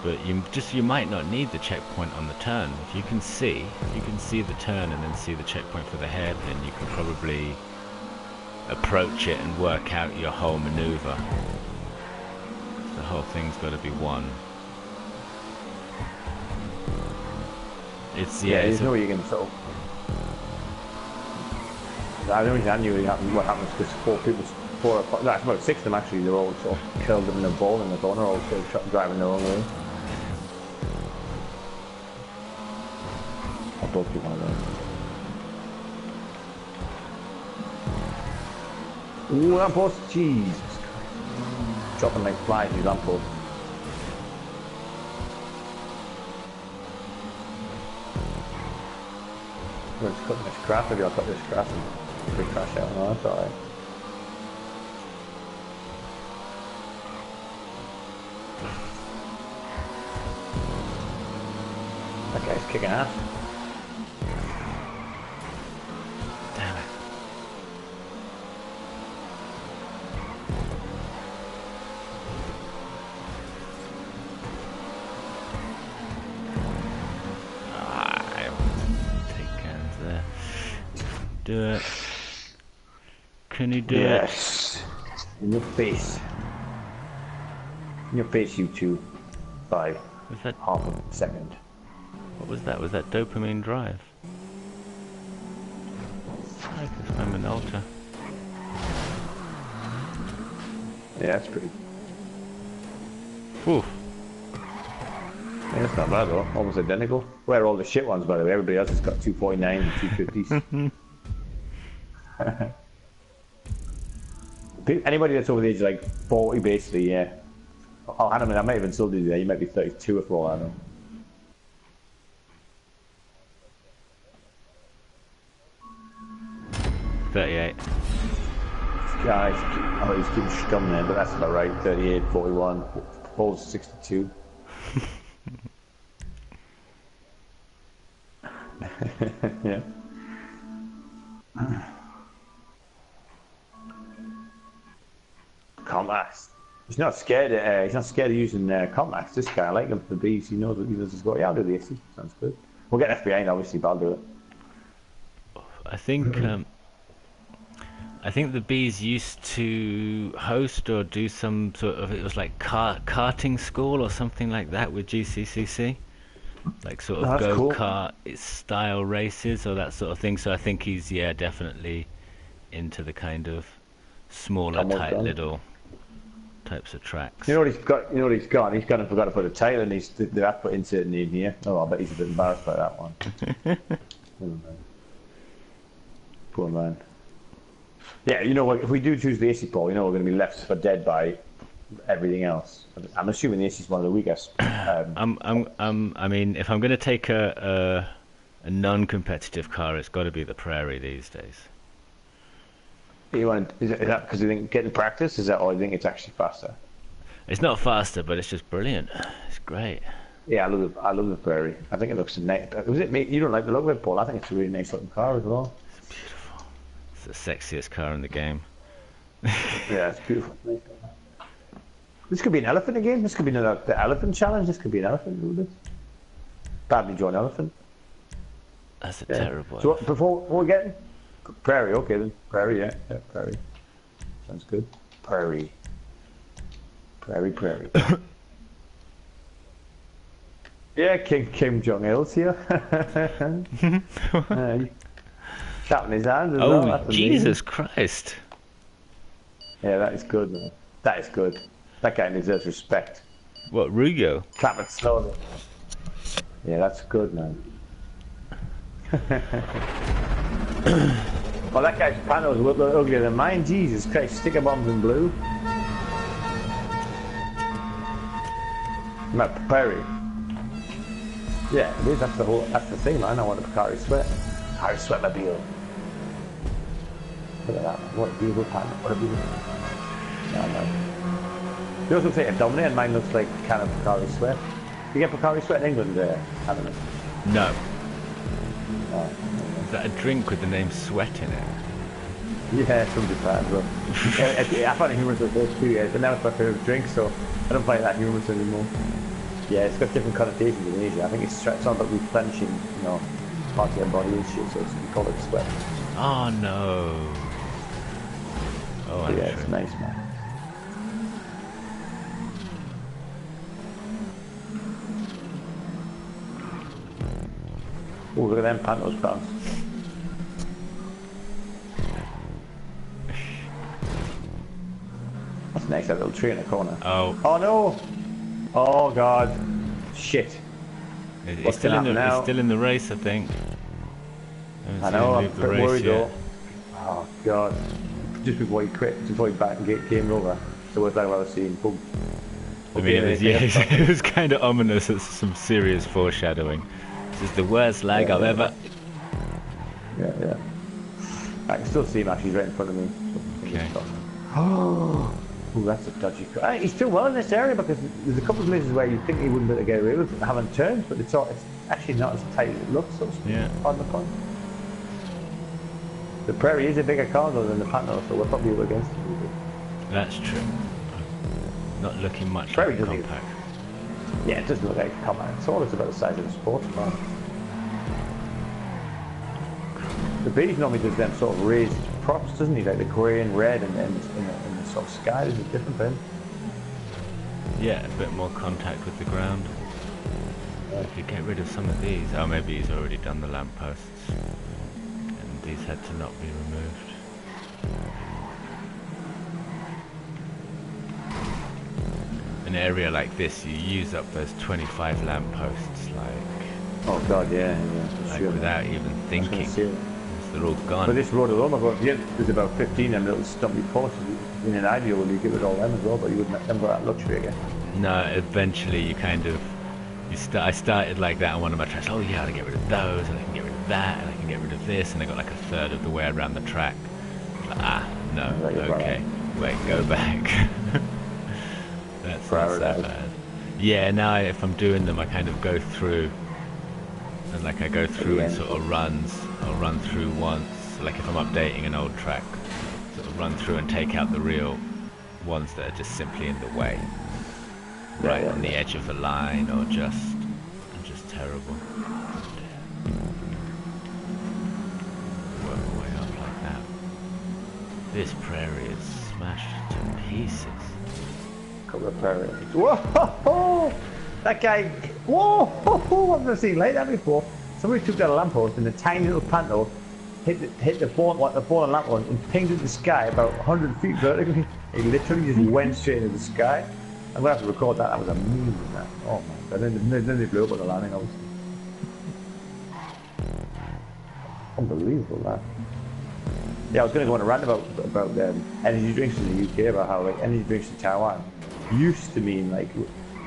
But you might not need the checkpoint on the turn. If you can see the turn and then see the checkpoint for the hairpin, you can probably approach it and work out your whole maneuver. The whole thing's got to be one. It's there's no way you can sort of. I don't think I knew what happens because that's about 6 of them actually. They're all sort of curled them in a ball in the corner, all sort of driving their own way. I'll both be one of them. Ooh, lamppost, Jesus Christ. Dropping like flies, these lampposts. We're just cutting this grass, maybe I'll cut this grass and quick crash out. No, that's alright. That guy's kicking ass. Damn it. Do it. Can you do it? Yes. In your face. In your face, you two. By Was that half a second. what was that? Was that dopamine drive? I can swim an ultra. Yeah, that's pretty. Whew. Yeah, that's not bad though. Almost identical. Where are all the shit ones, by the way? Everybody else has got 249 and 250s. Anybody that's over the age of like 40 basically, yeah. Oh, I might even still do that. You might be 32 for all I know. $38. Guys, oh, he's keeping scum there, but that's about right. 38, 41, Paul's 62. Yeah. Commax. He's not scared. He's not scared of using Commax. This guy, I like him for the bees. He knows what he does. He's got. Yeah, I'll do the AC. Sounds good. We'll get left behind, obviously, but I'll do it. I think the bees used to host or do some sort of, it was like karting school or something like that with GCCC, like sort of go-kart style races or that sort of thing. So I think he's types of tracks. You know what he's got? You know what he's got? He's gone and forgot to put a tail, and they have put inserting in here. Oh, I bet he's a bit embarrassed by that one. Oh, man. Poor man. Yeah, you know what? If we do choose the AC pole, you know we're going to be left for dead by everything else. I'm assuming the AC is one of the weakest. I mean, if I'm going to take a non-competitive car, it's got to be the Prairie these days. You want? Is that because you think getting practice? Is that, or you think it's actually faster? It's not faster, but it's just brilliant. It's great. Yeah, I love the Prairie. I think it looks nice. Was it me? You don't like the look of it, Paul? I think it's a really nice looking car as well. It's beautiful. It's the sexiest car in the game. Yeah, it's beautiful. This could be an elephant again. This could be the elephant challenge. This could be an elephant. Badly drawn elephant. That's a terrible. So before we get Prairie, okay then. Prairie, yeah, Prairie. Sounds good. Prairie. Yeah, Kim Jong-il's here. Clapping his hands as well. Oh, Jesus Christ. Yeah, that is good, man. That is good. That guy deserves respect. What, Rugo? Clap it slowly. Yeah, that's good, man. Oh, that guy's panels look uglier than mine. Jesus Christ, sticker bombs in blue. Matt Perry. Yeah, it is. That's the thing, man. I want a Picari sweat. Picari sweatmobile. Look at that, man. What a beautiful panel. What a beautiful. No, no. You also say a Dominator, and mine looks like kind of Picari sweat. You get Picari sweat in England, haven't you? No. Oh. Is that a drink with the name Sweat in it? Yeah, from Japan, bro. I find it humorous the first 2 years, but now it's my favourite drink, so I don't find that humorous anymore. Yeah, it's got different connotations in Asia. I think it's all about replenishing, you know, parts of your body and shit, so we call it sweat. Oh no. Oh, yeah, it's nice, man. Oh, look at them pantos bounce. That's nice, that little tree in the corner. Oh. Oh no! Oh god. Shit. He's still in the race, I think. I know, I'm a bit worried though. yet. Oh god. Just before he quit, just before he back and game over. So what's that I've seen? Boom. I mean, it was kind of ominous. It's some serious foreshadowing. This is the worst lag I've ever. Yeah. I can still see him actually right in front of me. Okay. Oh, that's a dodgy car. He's still well in this area because there's a couple of places where you think he wouldn't be able to get away with having turns, but it's actually not as tight as it looks. So on the point. The Prairie is a bigger car though than the Panther, so we're probably up against it. That's true. Not looking much Prairie like a compact. Yeah, it doesn't look like a compact. It's all about the size of the sports car. The Bees normally does them sort of raised props, doesn't he? Like the grey and red and in the sort of sky. There's a different thing. Yeah, a bit more contact with the ground. I could get rid of some of these. Oh, maybe he's already done the lampposts. And these had to not be removed. An area like this, you use up those 25 lampposts, like... Oh god, yeah, like sure. without even thinking. They're all gone. But this road alone, there's about 15 of them little stumpy posts. In an ideal, you get rid of all them as well, but you wouldn't never that luxury again. No, eventually you kind of... I started like that on one of my tracks. Oh yeah, I can get rid of those, and I can get rid of that, and I can get rid of this, and I got like a third of the way around the track. Like, no, okay, wait, go back. That's not so bad. Yeah, now if I'm doing them, I kind of go through, and like I go through in sort of runs. I'll run through once, like if I'm updating an old track, sort of run through and take out the real ones that are just simply in the way. Right on the edge of the line, or just terrible. Work my way up like that. This Prairie is smashed to pieces. Couple of Prairie. Whoa! That guy. Whoa! I've never seen like that before. Somebody took that lamppost and a tiny little panto hit the fallen lamppost and pinged into the sky about 100 feet vertically. He literally just went straight into the sky. I'm gonna have to record that. That was amazing. That. Oh my god! Then they blew up on the landing. Obviously, unbelievable that. Yeah, I was going to go on a rant about energy drinks in the UK, about how like energy drinks in Taiwan used to mean like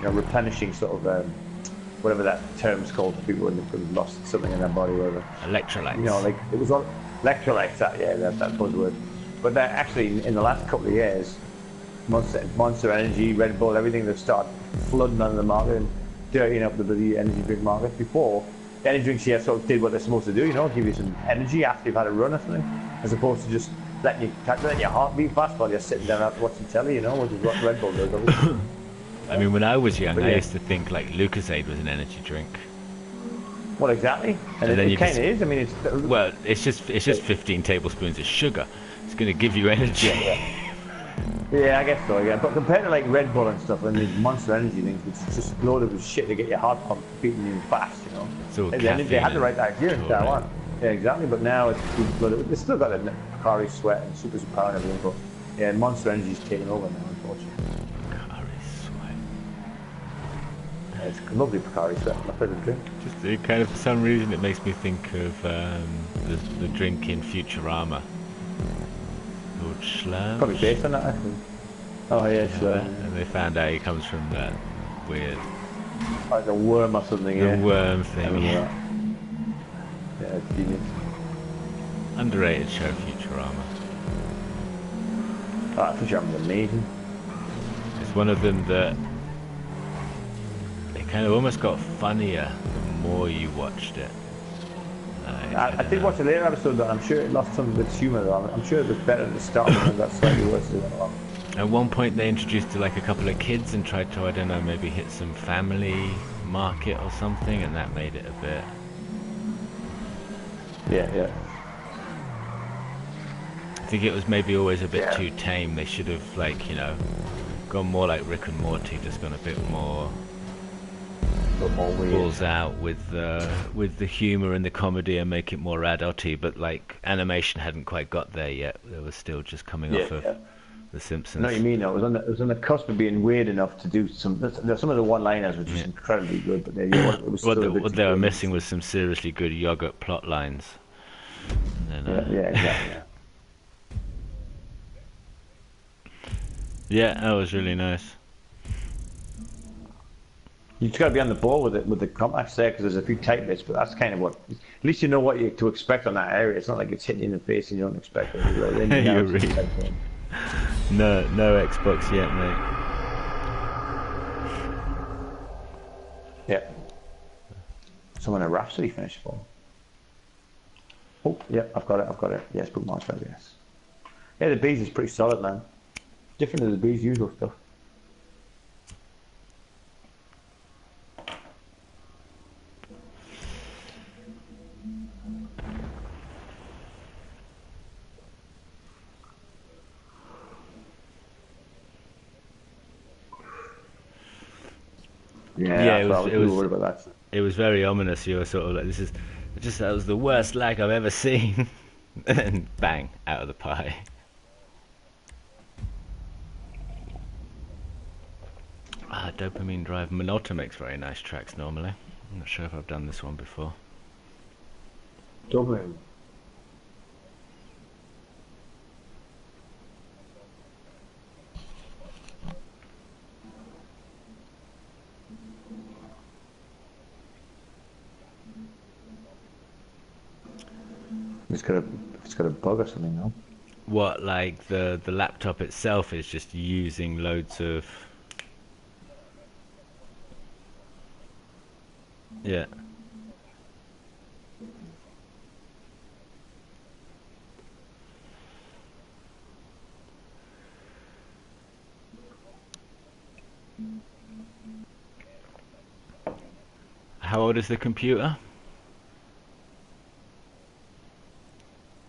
replenishing sort of whatever that term's called for people when they've lost something in their body, or whatever. Electrolytes. Like it was all electrolytes. That buzzword. But that actually in the last couple of years, Monster Energy, Red Bull, everything, they've started flooding onto the market and dirtying up the energy drink market. Before, the energy drinks here sort of did what they're supposed to do, give you some energy after you've had a run or something, as opposed to just letting your heart beat fast while you're sitting down after watching telly, which is what Red Bull does, obviously. I mean, when I was young, I used to think like Lucozade was an energy drink. Well, exactly, and it kind of is. I mean, it's just 15 tablespoons of sugar. It's going to give you energy. Yeah, I guess so. Yeah, but compared to like Red Bull and stuff, and these Monster Energy things, which is just loaded with shit to get your heart pump beating you fast, They had the right idea in Taiwan. Yeah, exactly. But now it's flooded. They still got the Pocari Sweat and Super Power and everything, but yeah, Monster Energy's taking over now, unfortunately. Pocari Sweat. Yeah, it's lovely Pocari Sweat. My favorite drink. Just kind of for some reason, it makes me think of the drink in Futurama. Schlurm? Probably based on that, actually. Oh yeah, Schlurm. And they found out he comes from that weird... Like a worm or something, the worm thing, yeah. Yeah, it's genius. Underrated show, Futurama. Futurama's amazing. It's one of them that... It kind of almost got funnier the more you watched it. I did watch a later episode, but I'm sure it lost some of its humour. I'm sure it was better at the start and got slightly worse as it went along. At one point they introduced like a couple of kids and tried to, I don't know, maybe hit some family market or something, and that made it a bit... Yeah. I think it was maybe always a bit too tame. They should have, like, gone more like Rick and Morty, just gone a bit more... balls out with the humor and the comedy and make it more adulty, but like animation hadn't quite got there yet. They were still just coming off of The Simpsons. No, you mean no? It was on the cusp of being weird enough to do some of the one-liners, which was incredibly good, but it was what they were missing was some seriously good yogurt plot lines. And then, exactly. Yeah, that was really nice. You just got to be on the ball with the complex there, because there's a few tight bits, but that's kind of what... At least you know what to expect on that area. It's not like it's hitting you in the face and you don't expect it. You're right. No Xbox yet, mate. Yeah. Someone a Rhapsody finished for. Oh, yeah, I've got it. Yes, bookmarks, yes. Yeah, the bees is pretty solid, man. Different than the bees' usual stuff. Yeah, it was very ominous. You were sort of like, that was the worst lag I've ever seen. And then bang, out of the pie. Dopamine Drive. Minolta makes very nice tracks normally. I'm not sure if I've done this one before. Dopamine. It's got a bug or something, no? What, like the laptop itself is just using loads of... Yeah. How old is the computer?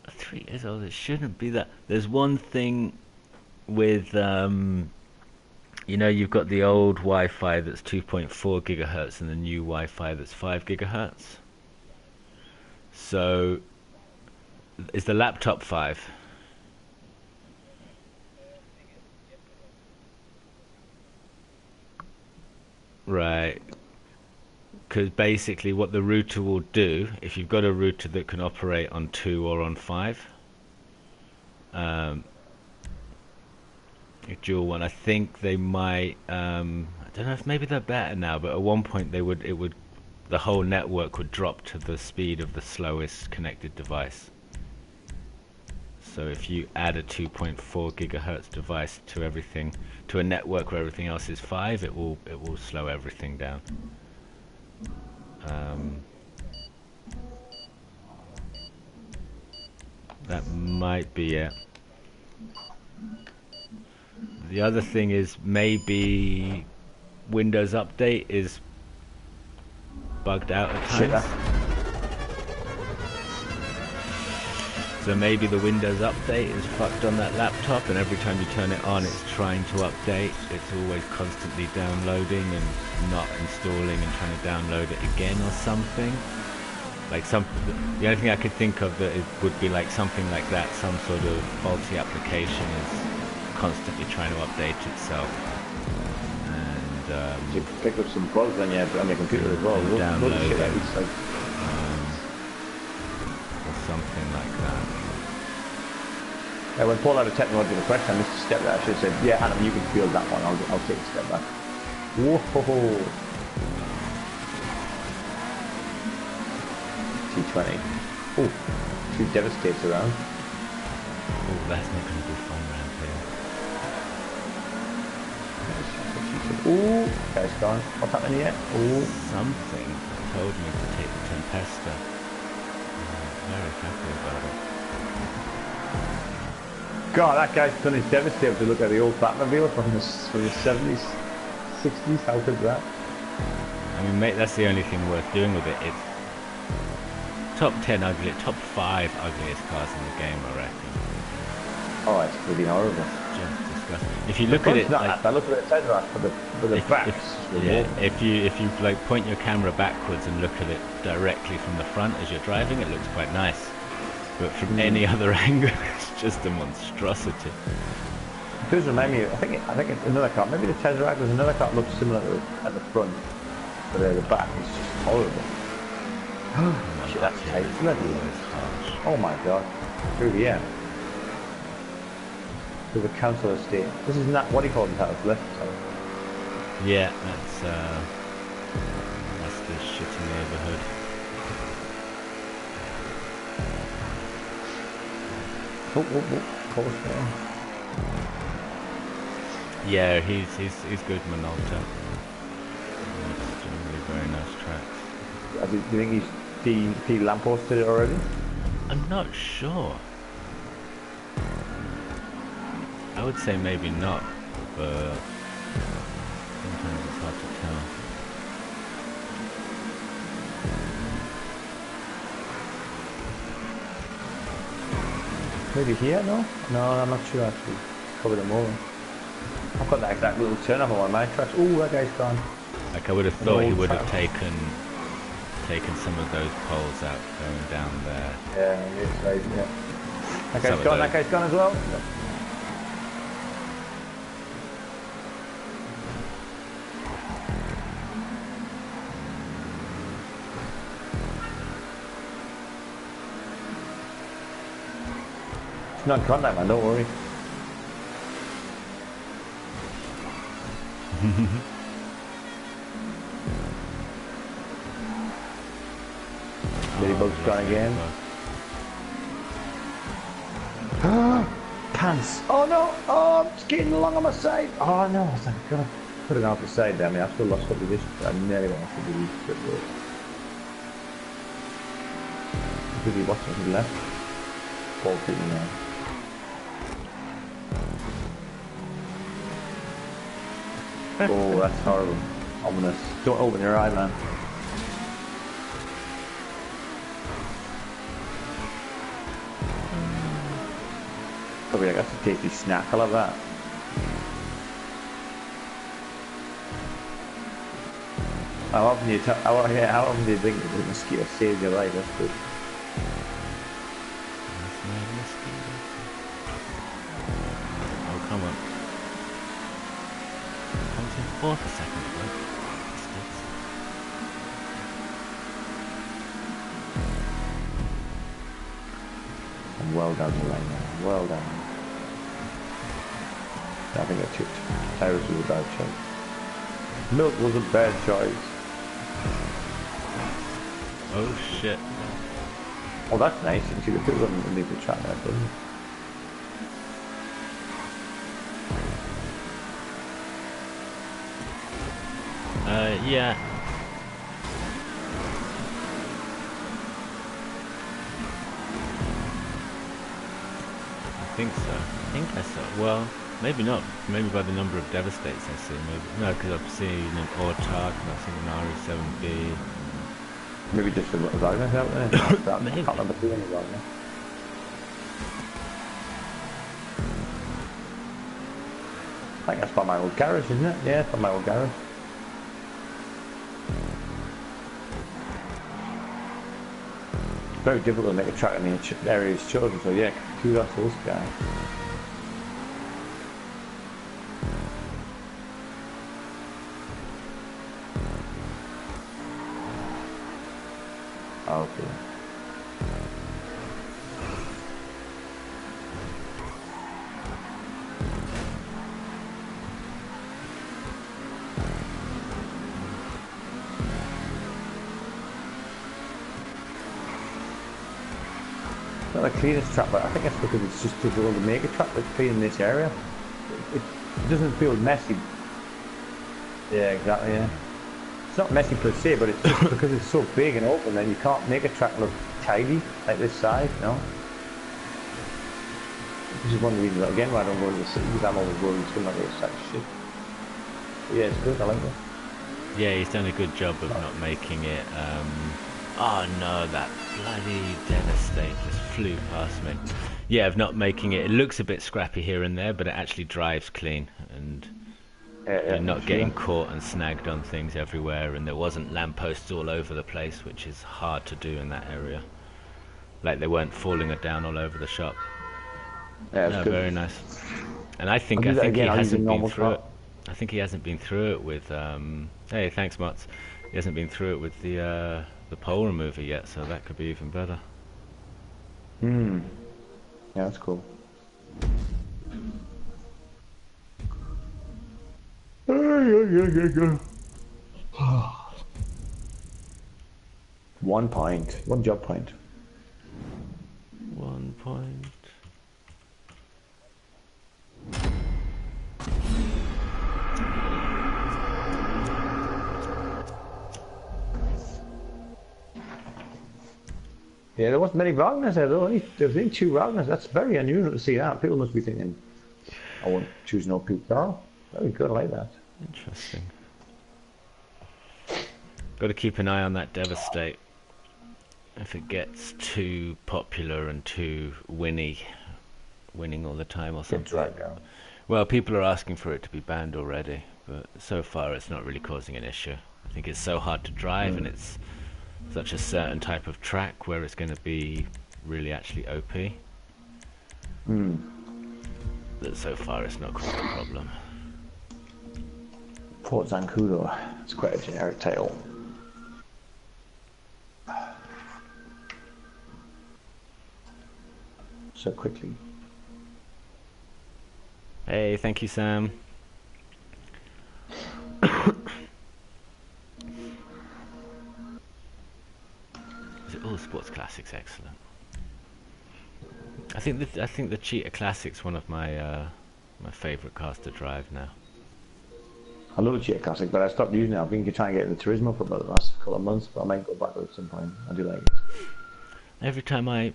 3 years old. It shouldn't be that. There's one thing with you've got the old Wi-Fi that's 2.4 gigahertz and the new Wi-Fi that's 5 gigahertz. So is the laptop 5? Right. Because basically what the router will do, if you've got a router that can operate on 2 or on 5, a dual one, I think they might, I don't know if maybe they're better now, but at one point the whole network would drop to the speed of the slowest connected device. So if you add a 2.4 gigahertz device to everything, to a network where everything else is 5, it will slow everything down. That might be it. The other thing is maybe Windows Update is bugged out at times. So maybe the Windows Update is fucked on that laptop, and every time you turn it on it's trying to update. It's always constantly downloading and not installing and trying to download it again or something. Like the only thing I could think of that would be like something like that, some sort of faulty application is constantly trying to update itself. And you pick up some bugs on your computer as well. Download it, or something like that. When Paul had a technological question, I missed a step there. I should have said, yeah, Adam, you can field that one. I'll take a step back. Whoa! T20. Oh, 2 devastates around. Oh, that's not going to be fun around here. Oh, guy's gone. What's happening here? Oh, something told me to take the Tempesta. I'm very happy about it. God, that guy's done his devastator to look at the old Batmobile from the 70s, 60s. How good is that? I mean, mate, that's the only thing worth doing with it. It's top 10 ugly, top 5 ugliest cars in the game, I reckon. Oh, it's pretty horrible. Just disgusting. If you look at it, like, I look at it Tesla for the backs. If you like point your camera backwards and look at it directly from the front as you're driving, it looks quite nice. But from any other angle, it's just a monstrosity. It does remind me. I think it's another car. Maybe the Tesseract was another car that looks similar to it at the front, but at the back it's just horrible. Shit, that's tight. Oh my god. Through the air. Through the council estate. This is not what do you call the house left side. Yeah, that's the shitty neighbourhood. Course there. Yeah, he's good, Minolta. He's generally very nice tracks. Do you think he lampposted it already? I'm not sure. I would say maybe not, but sometimes it's hard to tell. Maybe here, no? No, I'm not sure actually. Cover them over. I've got that exact little turn off on one of my tracks. Oh, that guy's gone. Like I would have thought he would have taken some of those poles out going down there. Yeah, it's right, yeah. That guy's gone as well. It's not contact, man, don't worry. Ladybug's gone again. Pants! Oh no! Oh, I'm skating along on my side! Oh no, I'm gonna put it off the side there. I mean, I've still lost a couple of positions. I'm nearly going to have to do this. Really watching to the left. Ball hitting now. Oh, that's horrible. Ominous. Don't open your eye, man. Probably like that's a tasty snack. I love that. How often do you think that the mosquito saves your life? That's good. Oh, come on. Comes in fourth a second, right? well down the line now. Well down. I think I took Tyrus was a bad choice. Milk was a bad choice. Oh shit. Oh, that's nice. You can see the people underneath the track there, doesn't it? Yeah. I think so. I think I saw. Well, maybe not. Maybe by the number of devastates I see. Maybe no, because I've seen an Autark and I've seen an RE7B. Maybe just a little Wagner out there. Maybe. I can't remember doing any Wagner. I think that's by my old garage, isn't it? Yeah, by my old garage. It's very difficult to make a track in the area he's chosen, so yeah, kudos to this guy. Okay. Not the cleanest track, but I think it's because it's just difficult to make a track that's clean in this area. It doesn't feel messy. Yeah, exactly, yeah. It's not messy per se, but it's just because it's so big and open, then you can't make a track look tidy like this side, you know? Which is one of the reasons, again, why I don't go to the city, because I'm always worried it's going to make such shit. But yeah, it's good, I like it. Yeah, he's done a good job of not making it, oh no, that bloody Devastate just flew past me. Yeah, of not making it, it looks a bit scrappy here and there, but it actually drives clean, and you're not getting caught and snagged on things everywhere, and there wasn't lampposts all over the place, which is hard to do in that area. Like they weren't falling down all over the shop. Yeah, no, good. Very nice. And I think he hasn't been through it. I think he hasn't been through it with hey, thanks Mats. He hasn't been through it with the pole remover yet, so that could be even better. Hmm. Yeah, that's cool. 1 point. 1 job point. 1 point. Yeah, there wasn't many Wagners there though. There was only 2 Wagners. That's very unusual to see that. People must be thinking, I won't choose no Pete Carl. Very good, I like that. Interesting. Got to keep an eye on that Devastate. If it gets too popular and too winning all the time or something. Well, people are asking for it to be banned already, but so far it's not really causing an issue. I think it's so hard to drive and it's such a certain type of track where it's going to be really actually OP. That so far it's not causing a problem. Port Zancudo. It's quite a generic title. So quickly. Hey, thank you, Sam. All Sports Classics, excellent. I think the Cheetah Classic's one of my my favourite cars to drive now. I love the Cheetah Classic, but I stopped using it. I've been trying to get the Turismo for about the last couple of months, but I might go back at some point. I do like it. Every time I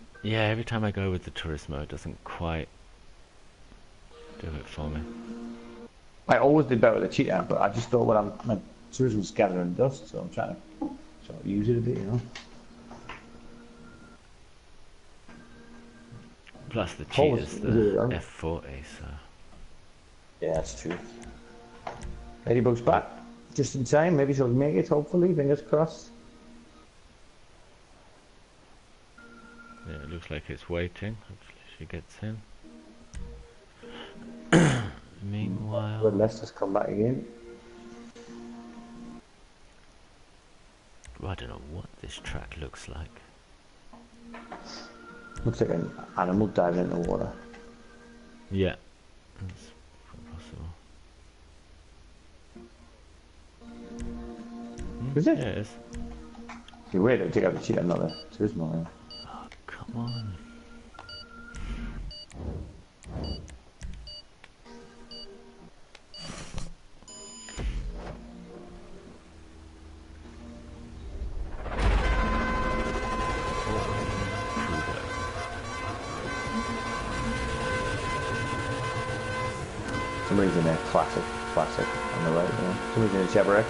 go with the Turismo, it doesn't quite do it for me. I always did better with the Cheetah, but I just thought my Turismo's gathering dust, so I'm trying to sort of use it a bit, you know. Plus the Cheetah's the F40, so... Yeah, that's true. Ladybug's back, just in time. Maybe she'll make it, hopefully, fingers crossed. Yeah, it looks like it's waiting. Hopefully she gets in. Meanwhile... Well, Leicester's come back again. I don't know what this track looks like. Looks like an animal diving in the water. Yeah, that's possible. Is it? Yeah, it is. You wait, I'll take out the cheetah, not the turismo. Yeah. Oh, come on. Somebody's in there, classic on the right. Yeah. Somebody's in a Chevrolet.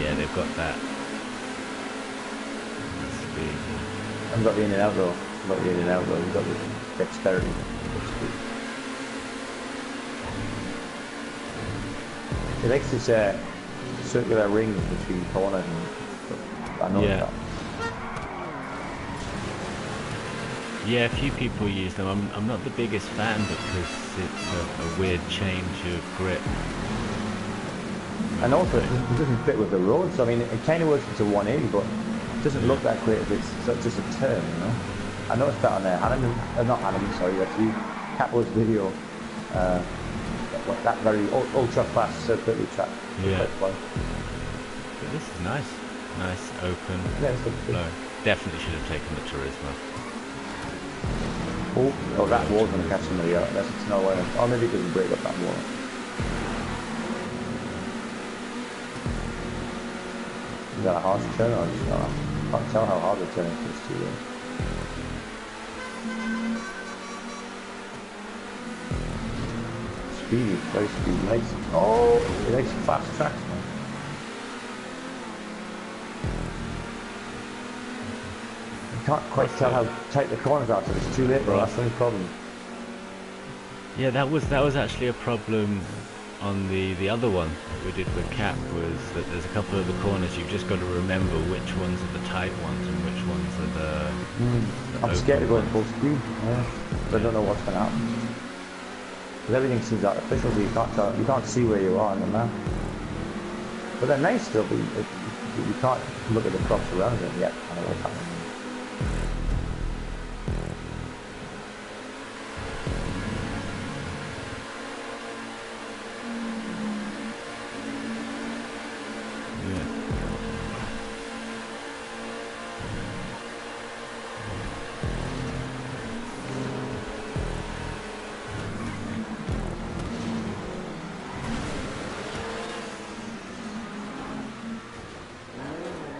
Yeah, they've got that speed. I've got the in and out though. I've got the in and out though. You've got the dexterity. It likes this circular ring between corners and I know that. Yeah, a few people use them. I'm not the biggest fan because it's a weird change of grip. And also, it doesn't fit with the road. So I mean, it kind of works into 180, but it doesn't look that great if it's just a turn, you know. I noticed that on not Hanneman, sorry, actually, Capo's video. That very ultra fast circuitry track. Yeah. But this is nice. Nice, open. Yeah, it's good. No, definitely should have taken the Turismo. Oh, that wall's going to catch somebody out. That's no way. Oh, maybe it doesn't break up that wall. Is that a harsh turn or just not? I can't tell how hard the turn is for 2 years. Speedy, very speedy. Nice. Oh, it likes fast tracks, man. I can't quite tell how tight the corners are, so it's too late, bro. That's the only problem. Yeah, that was actually a problem on the other one that we did with Cap, was that there's a couple of the corners you've just got to remember which ones are the tight ones and which ones are the I'm scared to go in full speed, yeah. But I don't know what's going to happen. Because everything seems artificial, so you can't see where you are on the map. But they're nice still, but you can't look at the crops around them yet. I don't know what's happening.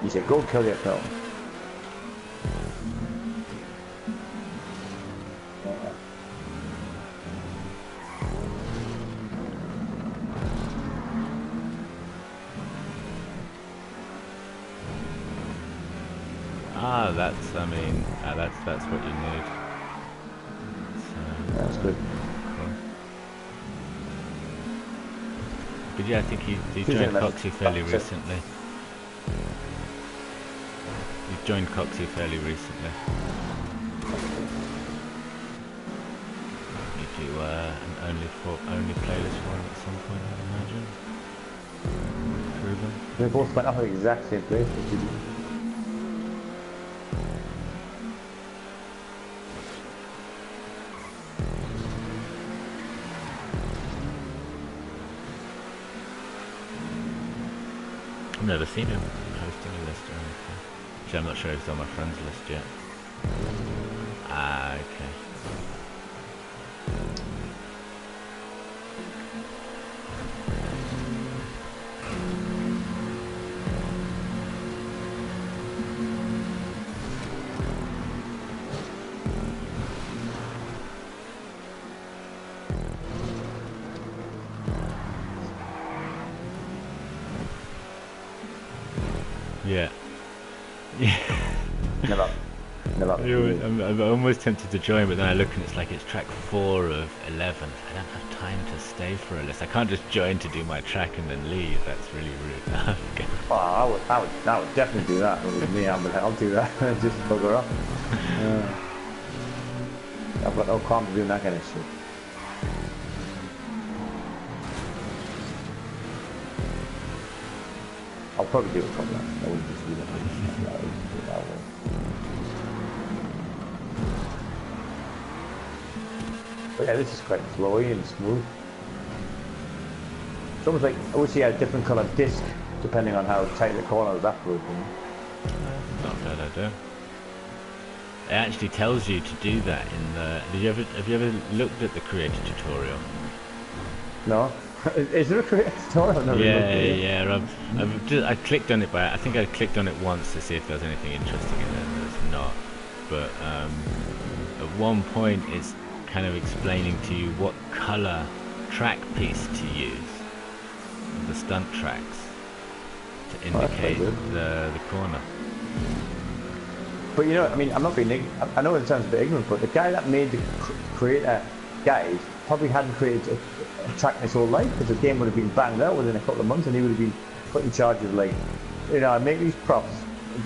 You said, go kill your film. Ah, that's what you need. So, that's good. Cool. But yeah, I think he joined Coxie fairly recently. You've joined Coxie fairly recently. You do an only playlist for him at some point, I'd imagine. Proven. They both went up at the exact same place. I've never seen him posting a list or anything. Actually, I'm not sure if he's on my friends list yet. Ah, okay. Yeah. Yeah. Never. I'm almost tempted to join, but then I look and it's like it's track 4 of 11. I don't have time to stay for a list. I can't just join to do my track and then leave. That's really rude. Okay. Oh, I would definitely do that. With me, I'll do that. Just bugger up. I've got no qualms doing that kind of shit. I'd probably do a couple laps. I wouldn't just do that. I would just do it that way. But yeah, this is quite flowy and smooth. It's almost like, I wish he had a different coloured disc, depending on how tight the corners afterwards. Not a bad idea. It actually tells you to do that in the... Have you ever looked at the creator tutorial? No? Is there a creator tutorial? Yeah. I clicked on it, but I think I clicked on it once to see if there was anything interesting in it. There's not. But at one point, it's kind of explaining to you what colour track piece to use, the stunt tracks, to indicate the corner. But you know, I mean, I'm not being I know it sounds a bit ignorant, but the guy that made the creator guide probably hadn't created a track in his whole life, because the game would have been banged out within a couple of months, and he would have been put in charge of, like, you know, I make these props,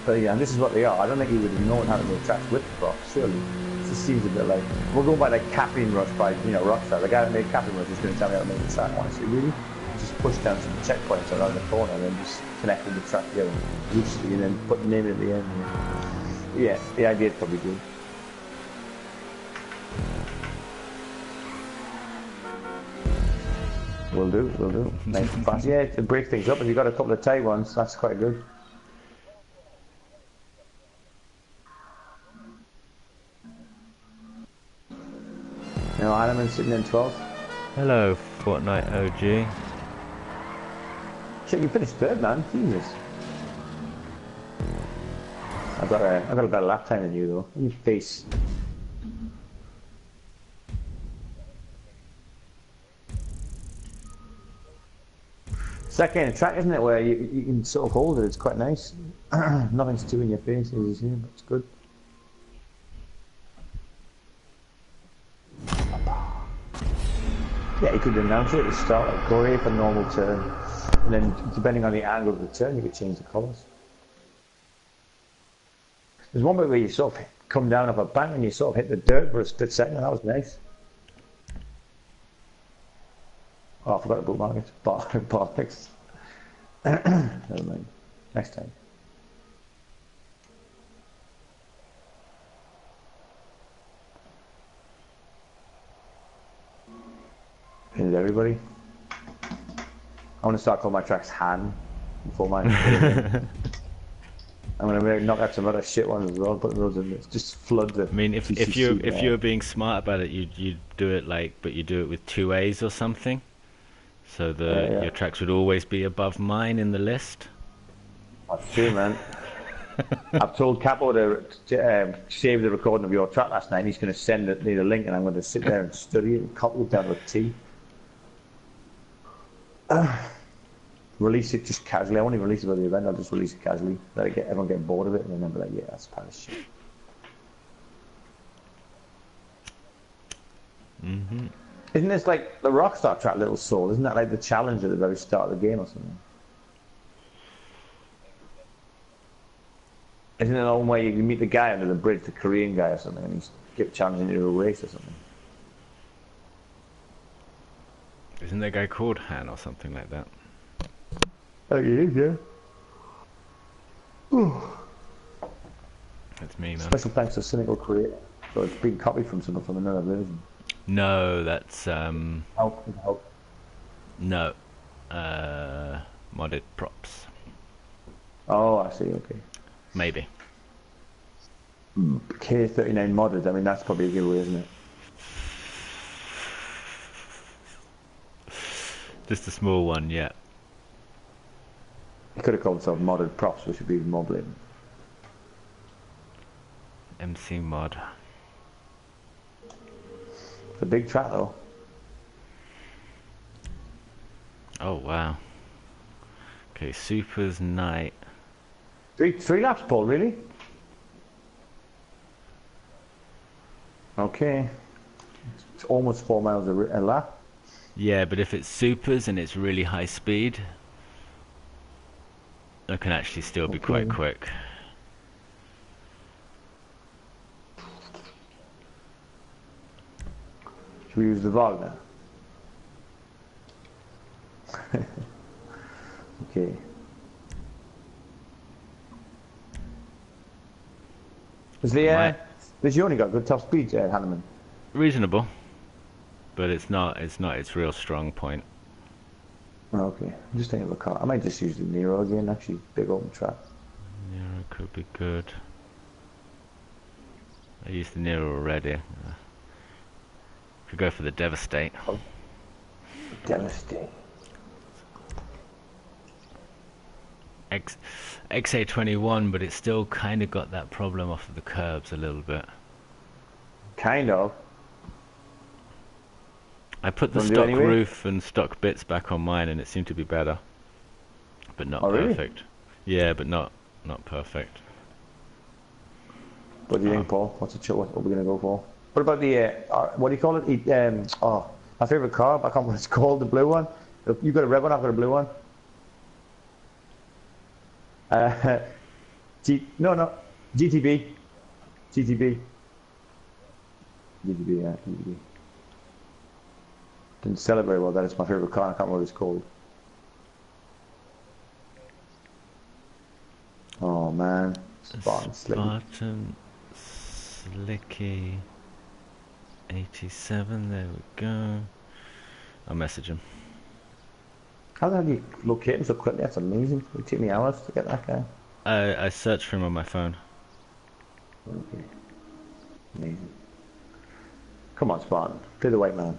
but yeah, and this is what they are. I don't think he would have known how to make tracks with the props, surely. It just seems a bit like, we're going by like Capping Rush by, you know, Rockstar. The guy that made Capping Rush is going to tell me how to make the track, honestly, really? Just push down some checkpoints around the corner and then just connecting the track together loosely and then put the name at the end. Yeah, the idea is probably good. Will do. Nice and fast. Yeah, to break things up, if you've got a couple of tight ones, that's quite good. You know, Animan sitting in 12th. Hello, Fortnite OG. Shit, you finished third, man. Jesus. I've got a better lap time than you, though. In your face. It's that kind of track, isn't it, where you can sort of hold it. It's quite nice. Nothing's too in your face, as you see, but it's good. Yeah, you could announce it at the start, like, go here for normal turn, and then depending on the angle of the turn, you could change the colours. There's one bit where you sort of come down off a bank and you sort of hit the dirt for a split second, and that was nice. Oh, I forgot to bookmark it. Bollocks. Never mind. Next time. Is everybody? I want to start calling my tracks Han before mine. I'm gonna knock out some other shit ones as well. Put those in there. Just flood the. I mean, if you were being smart about it, you'd do it like, but you do it with 2 A's or something, so your tracks would always be above mine in the list. That's true, man. I've told Capo to save the recording of your track last night. He's going to send me the link, and I'm going to sit there and study it and copy it down to a T. Release it just casually. I won't even release it for the event. I'll just release it casually. Let it everyone get bored of it, and then they'll be like, "Yeah, that's a pile of shit." Isn't this like the Rockstar track, Little Soul? Isn't that like the challenge at the very start of the game or something? Isn't it the one where you meet the guy under the bridge, the Korean guy or something, and he's get challenging you to a race or something? Isn't there a guy called Han or something like that? Oh, he is, yeah. That's me, man. Special thanks to Cynical Creator. So it's been copied from another version. No, that's Help. No, modded props. Oh, I see. Okay. Maybe. K39 modded. I mean, that's probably a giveaway, isn't it? Just a small one, yeah. He could have called himself modded props, which would be even more blatant. MC mod. It's a big track, though. Oh wow. Okay, Super's night. Three laps, Paul. Really? Okay. It's almost 4 miles a lap. Yeah, but if it's Supers and it's really high speed, it can actually still be quite quick. Should we use the Wagner? Okay. Is the this you only got good top speed, Hanneman? Reasonable, but it's not its real strong point. Oh, okay, I'm just thinking of a car. I might just use the Nero again. Actually, big open track. Nero could be good. I used the Nero already. Could go for the Devastate. Oh. Devastate. XA21, but it's still kind of got that problem off of the curbs a little bit. Kind of. I put the stock roof and stock bits back on mine, and it seemed to be better, but not perfect. Really? Yeah, but not perfect. What do you think, Paul? What are we gonna go for? What about the what do you call it? My favorite car. I can't remember what it's called. The blue one. You got a red one. I've got a blue one. No, GTB. GTB, yeah, GTB. Didn't sell it very well. That is my favorite car. I can't remember what it's called. Oh man, Spartan Slicky 87. There we go. I'll message him. How the hell do you locate him so quickly? That's amazing. It would take me hours to get that guy. I searched for him on my phone. Okay. Amazing. Come on, Spartan. Play the white man.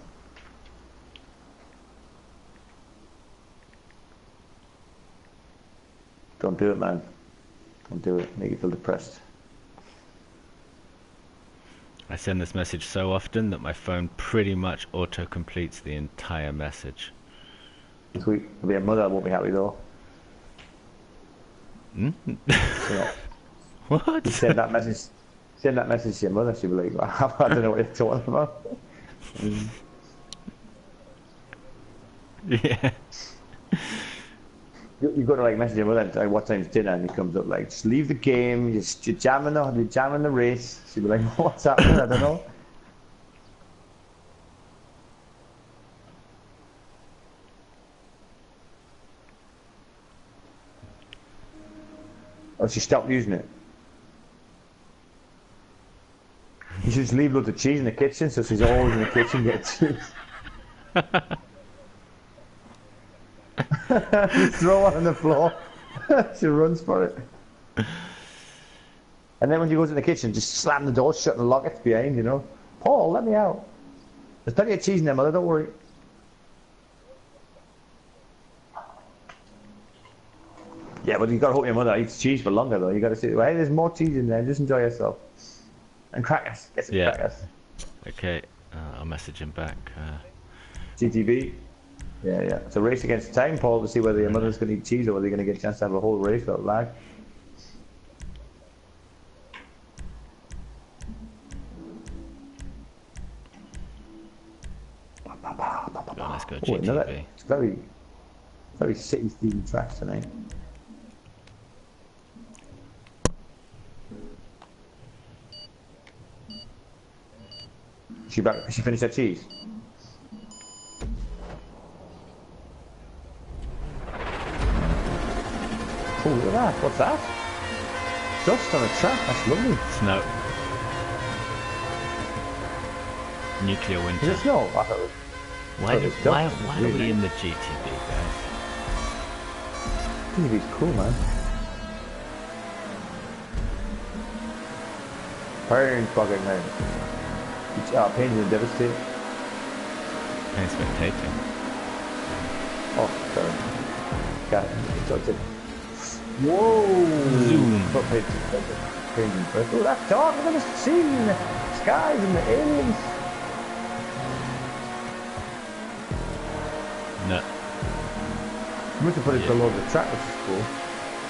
Don't do it, man. Don't do it. Make you feel depressed. I send this message so often that my phone pretty much auto-completes the entire message. Sweet. I'll be a mother. I won't be happy though. Hmm? Yeah. What? You send that message to your mother. She'll be like, I don't know what you're talking about. Yeah. You got to like message your mother and like, what time's dinner, and he comes up like, just leave the game. You're jamming the race. She'll be like, what's happening? I don't know. Oh, she stopped using it. You should just leave loads of cheese in the kitchen, so she's always in the kitchen getting cheese. You throw one on the floor, she runs for it. And then when she goes in the kitchen, just slam the door shut and lock it behind, you know. Paul, let me out. There's plenty of cheese in there, mother, don't worry. Yeah, but you got to hope your mother eats cheese for longer, though. You got to say, well, hey, there's more cheese in there. Just enjoy yourself. And crackers. Get some crackers. Okay, I'll message him back. GTV. Yeah. It's a race against time, Paul, to see whether your mother's going to eat cheese or whether you're going to get a chance to have a whole race without lag. Oh, let's go GTV. No, it's very city-themed tracks tonight. She finished her cheese? Oh, look at that. What's that? Dust on a track. That's lovely. Snow. Nuclear winter. Is it snow? Why are we in the GTB, guys? GTB's cool, man. Pain bucket, man. Pain and devastate. Pain spectating. Oh, sorry. Got it. Whoa! Zoom. Oh, that's dark. Look at the scene. The skies and the aliens. No. You must have put it below the track, which is cool.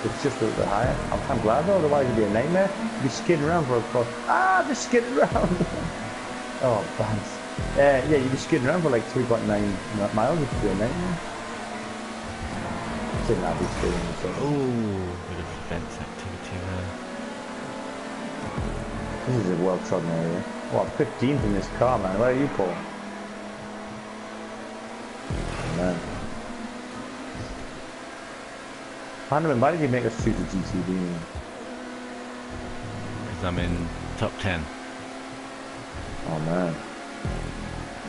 It's just a little bit higher. I'm glad though, otherwise it'd be a nightmare. You'd be skidding around for a course. Just skidding around. Oh, thanks. Yeah, you'd be skidding around for like 3.9 miles, which would be a nightmare. It's in that big skidding. Ooh, bit of fence activity there. This is a well-trodden area. Oh, I'm 15th in this car, man. Where are you, Paul? Man. Hanneman, why did you make us choose the GTB? Because I'm in top 10. Oh man.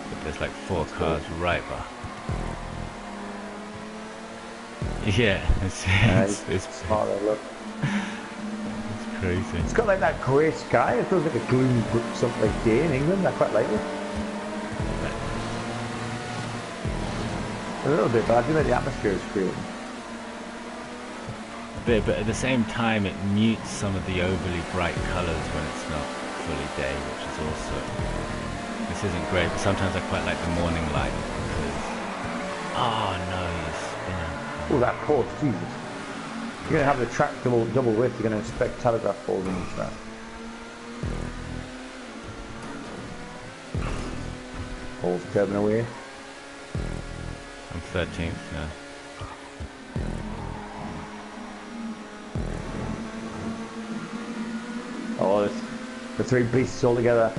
But there's like 4 cars right by. Yeah, it's smart. Look. It's crazy. It's got like that grey sky. It feels like a gloomy something like day in England. I quite like it. A little bit, but I feel like the atmosphere is great. But at the same time, it mutes some of the overly bright colours when it's not fully day, which is also... This isn't great, but sometimes I quite like the morning light because... Oh no, you're spinning. Oh, that course, Jesus. You're going to have the track double width, you're going to expect telegraph balls in the track. Balls curving away. I'm 13th now. Oh, the 3 beasts all together.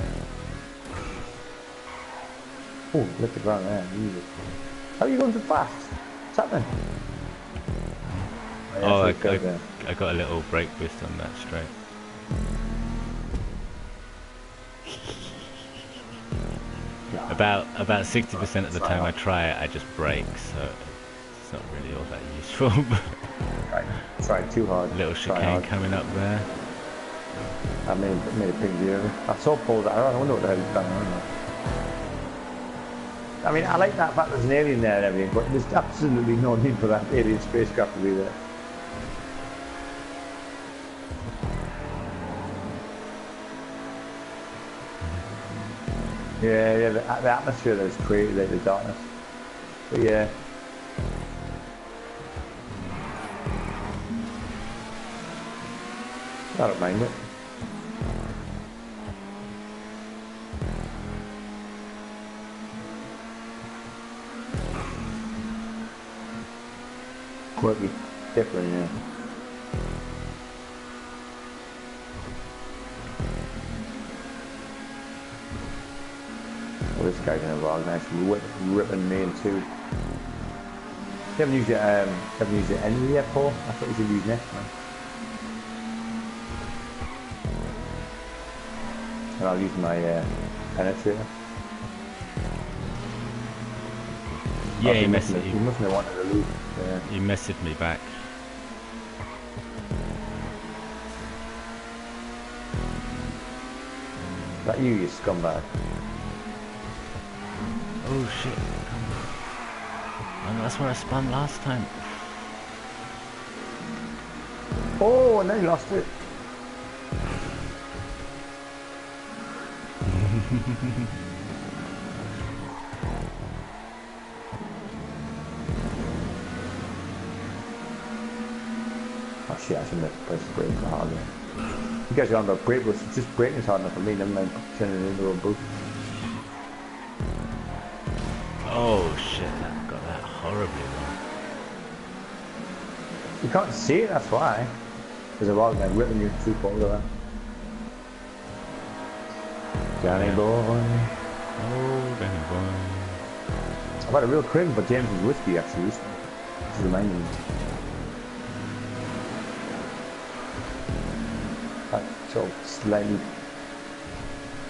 Oh, lift the ground there. Jesus. How are you going so fast? What's happening? Oh, I got a little brake boost on that straight. About 60% of the time I try it, I just brake, so it's not really all that useful. Try too hard. Little chicane coming up there. I made a big deal of it. I saw Paul that. I wonder what the hell he's done. I mean, I like that fact there's an alien there and everything, but there's absolutely no need for that alien spacecraft to be there. Yeah, the atmosphere that is created, like the darkness. But yeah. I don't mind it. Quirky, different, yeah. Well, this guy's in a vlog, nice ripping me in two. You haven't used it any yet, Paul? I thought you should use next one. And I'll use my penetrator. Yeah, you mustn't have wanted to lose. Yeah. You messaged me back. Is that you scumbag? Oh shit. Oh, that's where I spun last time. Oh, and then you lost it. Oh shit, I shouldn't have pressed the brake hard. You guys are on about brake boost, just braking is hard enough for me, never mind turning it into a boost. Oh shit, that got that horribly wrong. You can't see it, that's why. There's a log like ripping you through all of that. Johnny boy. Oh, Danny boy. I've had a real craving for James's whiskey actually recently. This is reminding me. That sort of slightly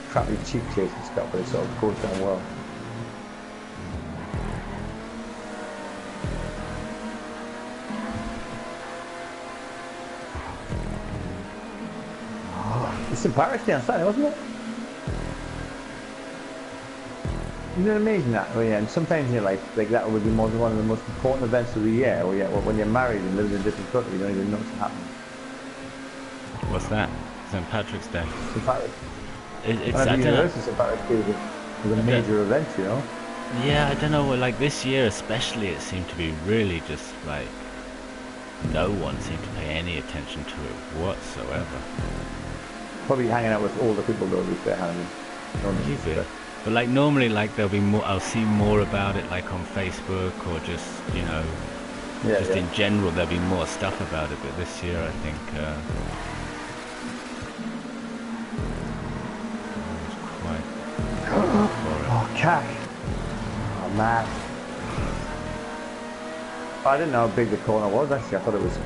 crappy cheap taste it's got, but it sort of goes down well. It's in Paris down Saturday, wasn't it? Isn't it amazing that? Oh yeah, and sometimes in your life, like that would be one of the most important events of the year. Or yeah, when you're married and live in a different country, you don't even know what's happening. What's that? St. Patrick's Day. St. Patrick's. It's I don't know. St. Patrick's Day was a major event, you know. Yeah, I don't know. Like this year, especially, it seemed to be really just like no one seemed to pay any attention to it whatsoever. Probably hanging out with older people though, if they're hanging. But like normally, like there'll be more. I'll see more about it, like on Facebook or just in general. There'll be more stuff about it. But this year, I think it was quite. Oh, cack! Oh man! I didn't know how big the corner was. Actually, I thought it was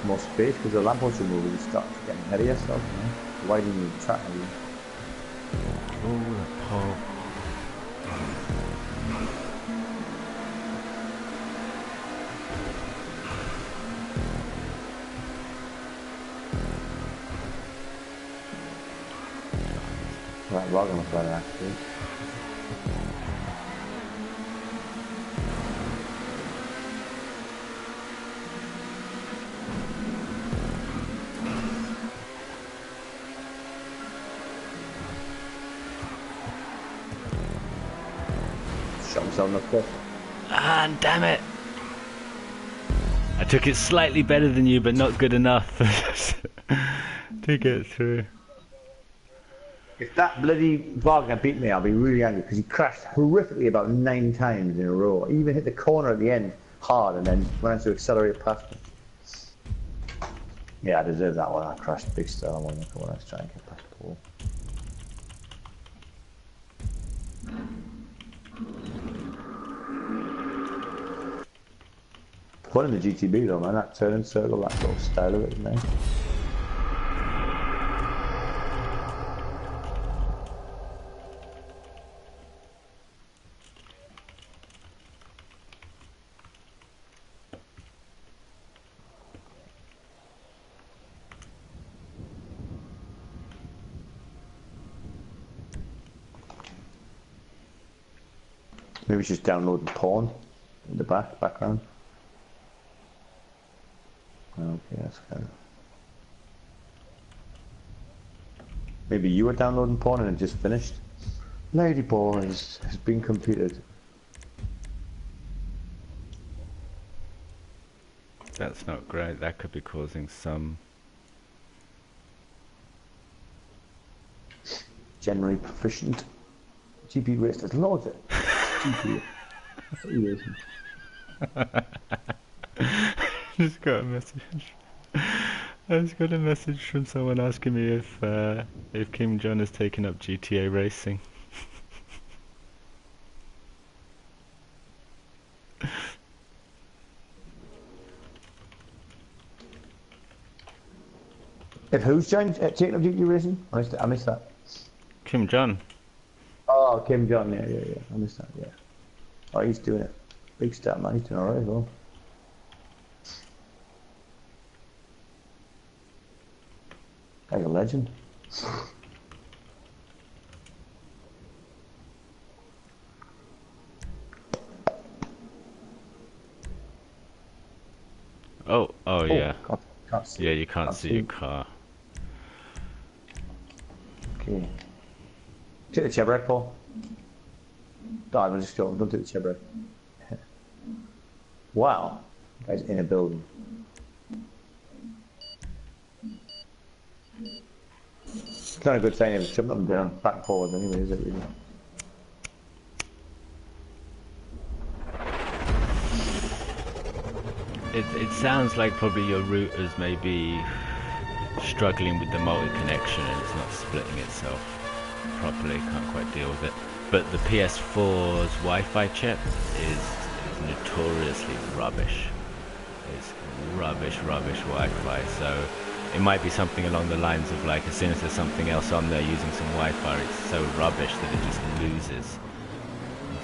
more space because the lamppost removal just started getting ahead of yourself. You know? widening the track. Oh, that pole. Right, we're going to play that actually. Shot himself in the foot. Ah, damn it! I took it slightly better than you, but not good enough to get through. If that bloody Wagner beat me, I'll be really angry because he crashed horrifically about 9 times in a row. He even hit the corner at the end hard and then went to accelerate past me. Yeah, I deserve that one. I crashed big style on the corner. Let's try and get past the wall. Fun in the GTB though, man. That turn and circle, that sort of style of it, isn't it? Maybe just download the porn in the background. Okay, that's kind of. Maybe you were downloading porn and it just finished. Lady Boys has been completed. That's not great. That could be causing some. Generally proficient. GP race, there's loads of it. GP. That's what he is. Just got a message. I just got a message from someone asking me if Kim Jong has taken up GTA racing. If who's joined taking up GTA racing? I missed that. Kim Jong. Oh, Kim Jong, yeah. I missed that, yeah. Oh, he's doing it. Big step, man. He's doing alright as well. Like a legend. Oh yeah. Can't see. Yeah, you can't see your car. Okay. Take the chair break, Paul. No, I'm just joking. Don't take the chair break. Wow. Guy's in a building. It's not a good sign if it's jumping up and down, back and forward anyway, is it really? It sounds like probably your routers may be struggling with the multi-connection and it's not splitting itself properly, can't quite deal with it. But the PS4's Wi-Fi chip is notoriously rubbish. It's rubbish Wi-Fi, so it might be something along the lines of like as soon as there's something else on there using some Wi-Fi, it's so rubbish that it just loses.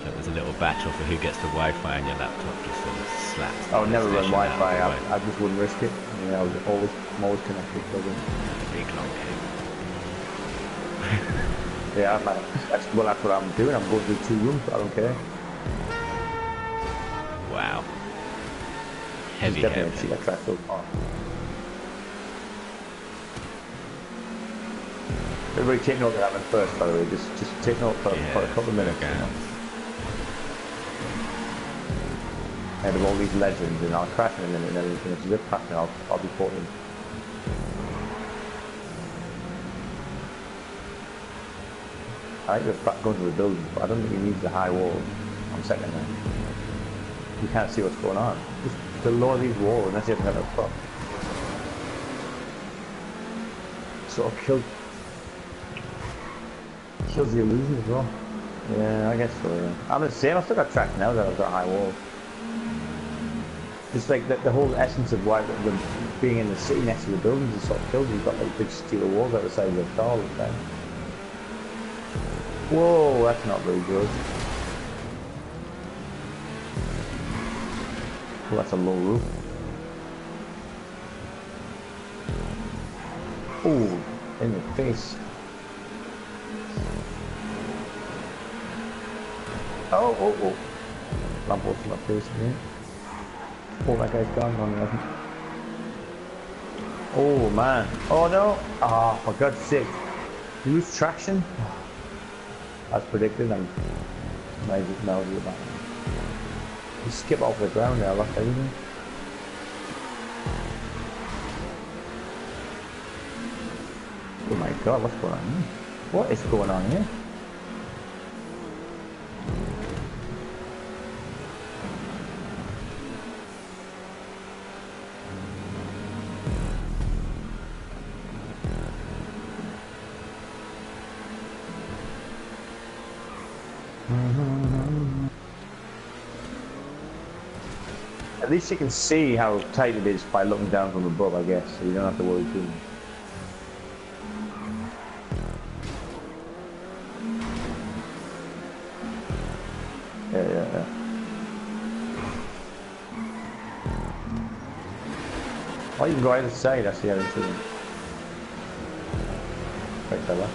So there's a little battle for who gets the Wi-Fi and your laptop just sort of slaps. I would never run Wi-Fi, I just wouldn't risk it. Yeah, I'm always connected to them. Big long cable. Yeah, that's what I'm doing. I'm going through 2 rooms, but I don't care. Wow. Heavy. Definitely see that track so far. Everybody take note of that one first, by the way. Just take note for a couple of minutes. Okay. Out of all these legends, and I'll crash in a minute, and everything. If it's a bit crashing, I'll be caught in. I like the going to the building, but I don't think he needs the high walls. I'm second now. You can't see what's going on. Just below these walls, unless you haven't got a prop. Sort of kills the illusion as well. Yeah, I guess so, yeah. I'm the same, I've still got track now that I've got high walls. It's like the whole essence of why being in the city next to the buildings and sort of kills you. You've got like big steel walls out the side of the car all the time. Whoa, that's not very good. Oh, that's a low roof. Oh, in the face. Oh. Lamppost in my face again. Oh, that guy's gone on the other. Oh man. Oh no. Ah, for God's sake. You lose traction? As predicted, and amazing now you're back. You skip off the ground there, lost everything. Oh my God, what's going on here? What is going on here? At least you can see how tight it is by looking down from above, I guess, so you don't have to worry too much. Yeah. Oh, you can go either side, that's the other thing. Right there.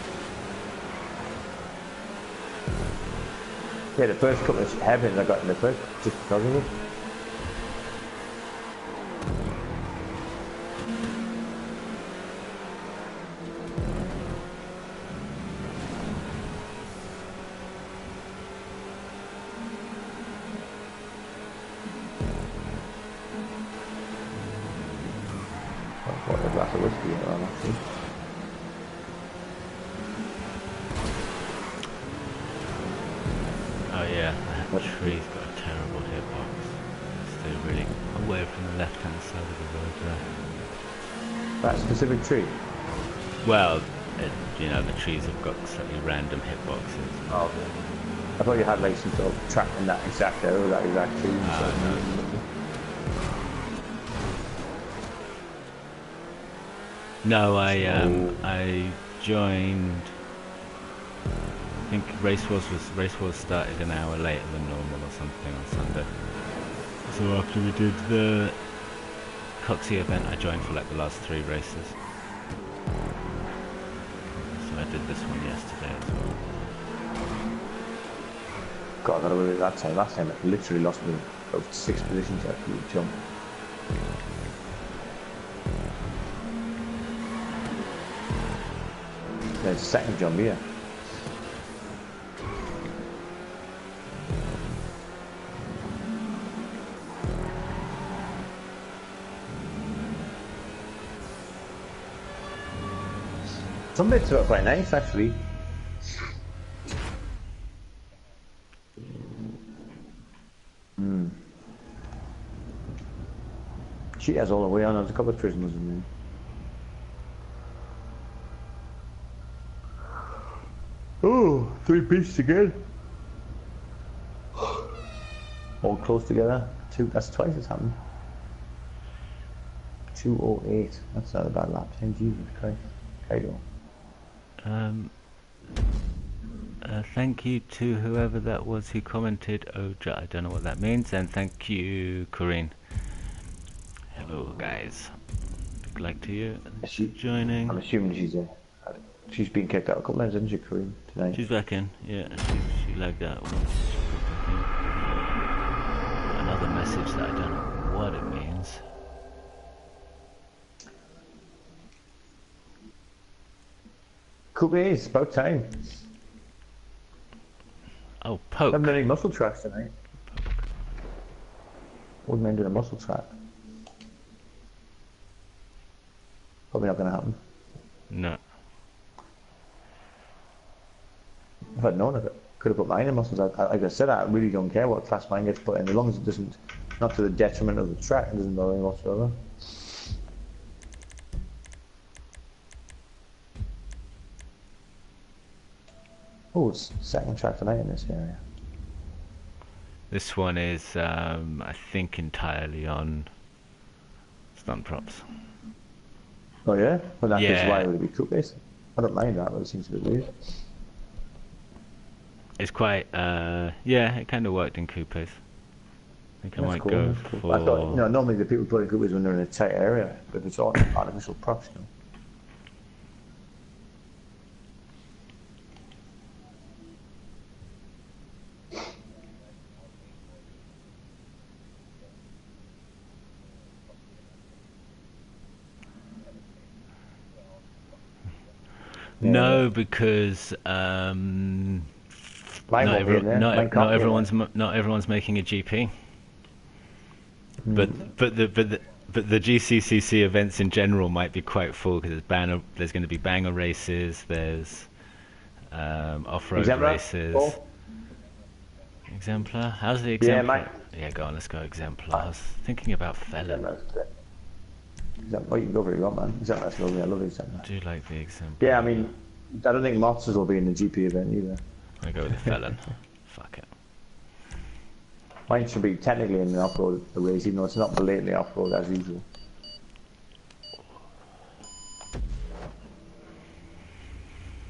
Yeah, the first couple of hairpins I got in the first, just because of it. What a glass of whiskey on, actually. Oh yeah, that tree's got a terrible hitbox. Stay really away from the left-hand side of the road there. That specific tree? Well, you know, the trees have got slightly random hitboxes. Oh, okay. I thought you had like some sort of track in that exact area, that exact tree. No, I joined. I think Racewars started an hour later than normal or something on Sunday. So after we did the Coxie event, I joined for like the last 3 races. So I did this one yesterday as well. God, I got away with that time. Last time I literally lost me of 6 positions after the jump. There's a second jump here. Some bits are quite nice actually. She has all the way on. There's a couple of prisoners in there. Oh, 3 pieces again. All close together. 2. That's twice it's happened. 2:08. That's not a bad lap time. Jesus Christ. Kaido. Thank you to whoever that was who commented. Oja, I don't know what that means, and thank you, Corinne. Hello, guys. Big like to you. Is she joining? I'm assuming she's been kicked out a couple times, isn't she, Corinne, tonight? She's back in. Yeah, she lagged out once. Another message that I don't know what it means. Cool days, about time. Oh, poke. I haven't done any muscle tracks tonight. Wouldn't mind doing a muscle track. Probably not going to happen. No. If I'd known, I could have put mine in muscles. Like I said, I really don't care what class mine gets put in, as long as it doesn't, not to the detriment of the track, it doesn't bother me whatsoever. Oh, it's second track tonight in this area. This one is, I think, entirely on stunt props. Oh yeah? Well, that is why Yeah, it would be cooked this. I don't mind that, but it seems a bit weird. it's quite, yeah, it kind of worked in coupes. I think I That's might cool, go that's cool. I thought, for, normally the people put in cookers when they're in a tight area, but it's all artificial props, Yeah. no, because, Mine won't be in there. Mine can't be in there. not everyone's making a GP. Mm. But the GCCC events in general might be quite full because there's going to be banger races, there's off-road Exemplar? races. Paul? Exemplar? How's the Yeah, exemplar? Yeah, go on, let's go exemplar. I was thinking about felon. Oh, you can go for it, you want, man. Exemplar's lovely. I love the Exemplar. I do like the exemplar. Yeah, I mean, I don't think Monsters will be in the GP event either. I go with the felon. Fuck it. Mine should be technically in the off-road race, even though it's not blatantly off-road as usual.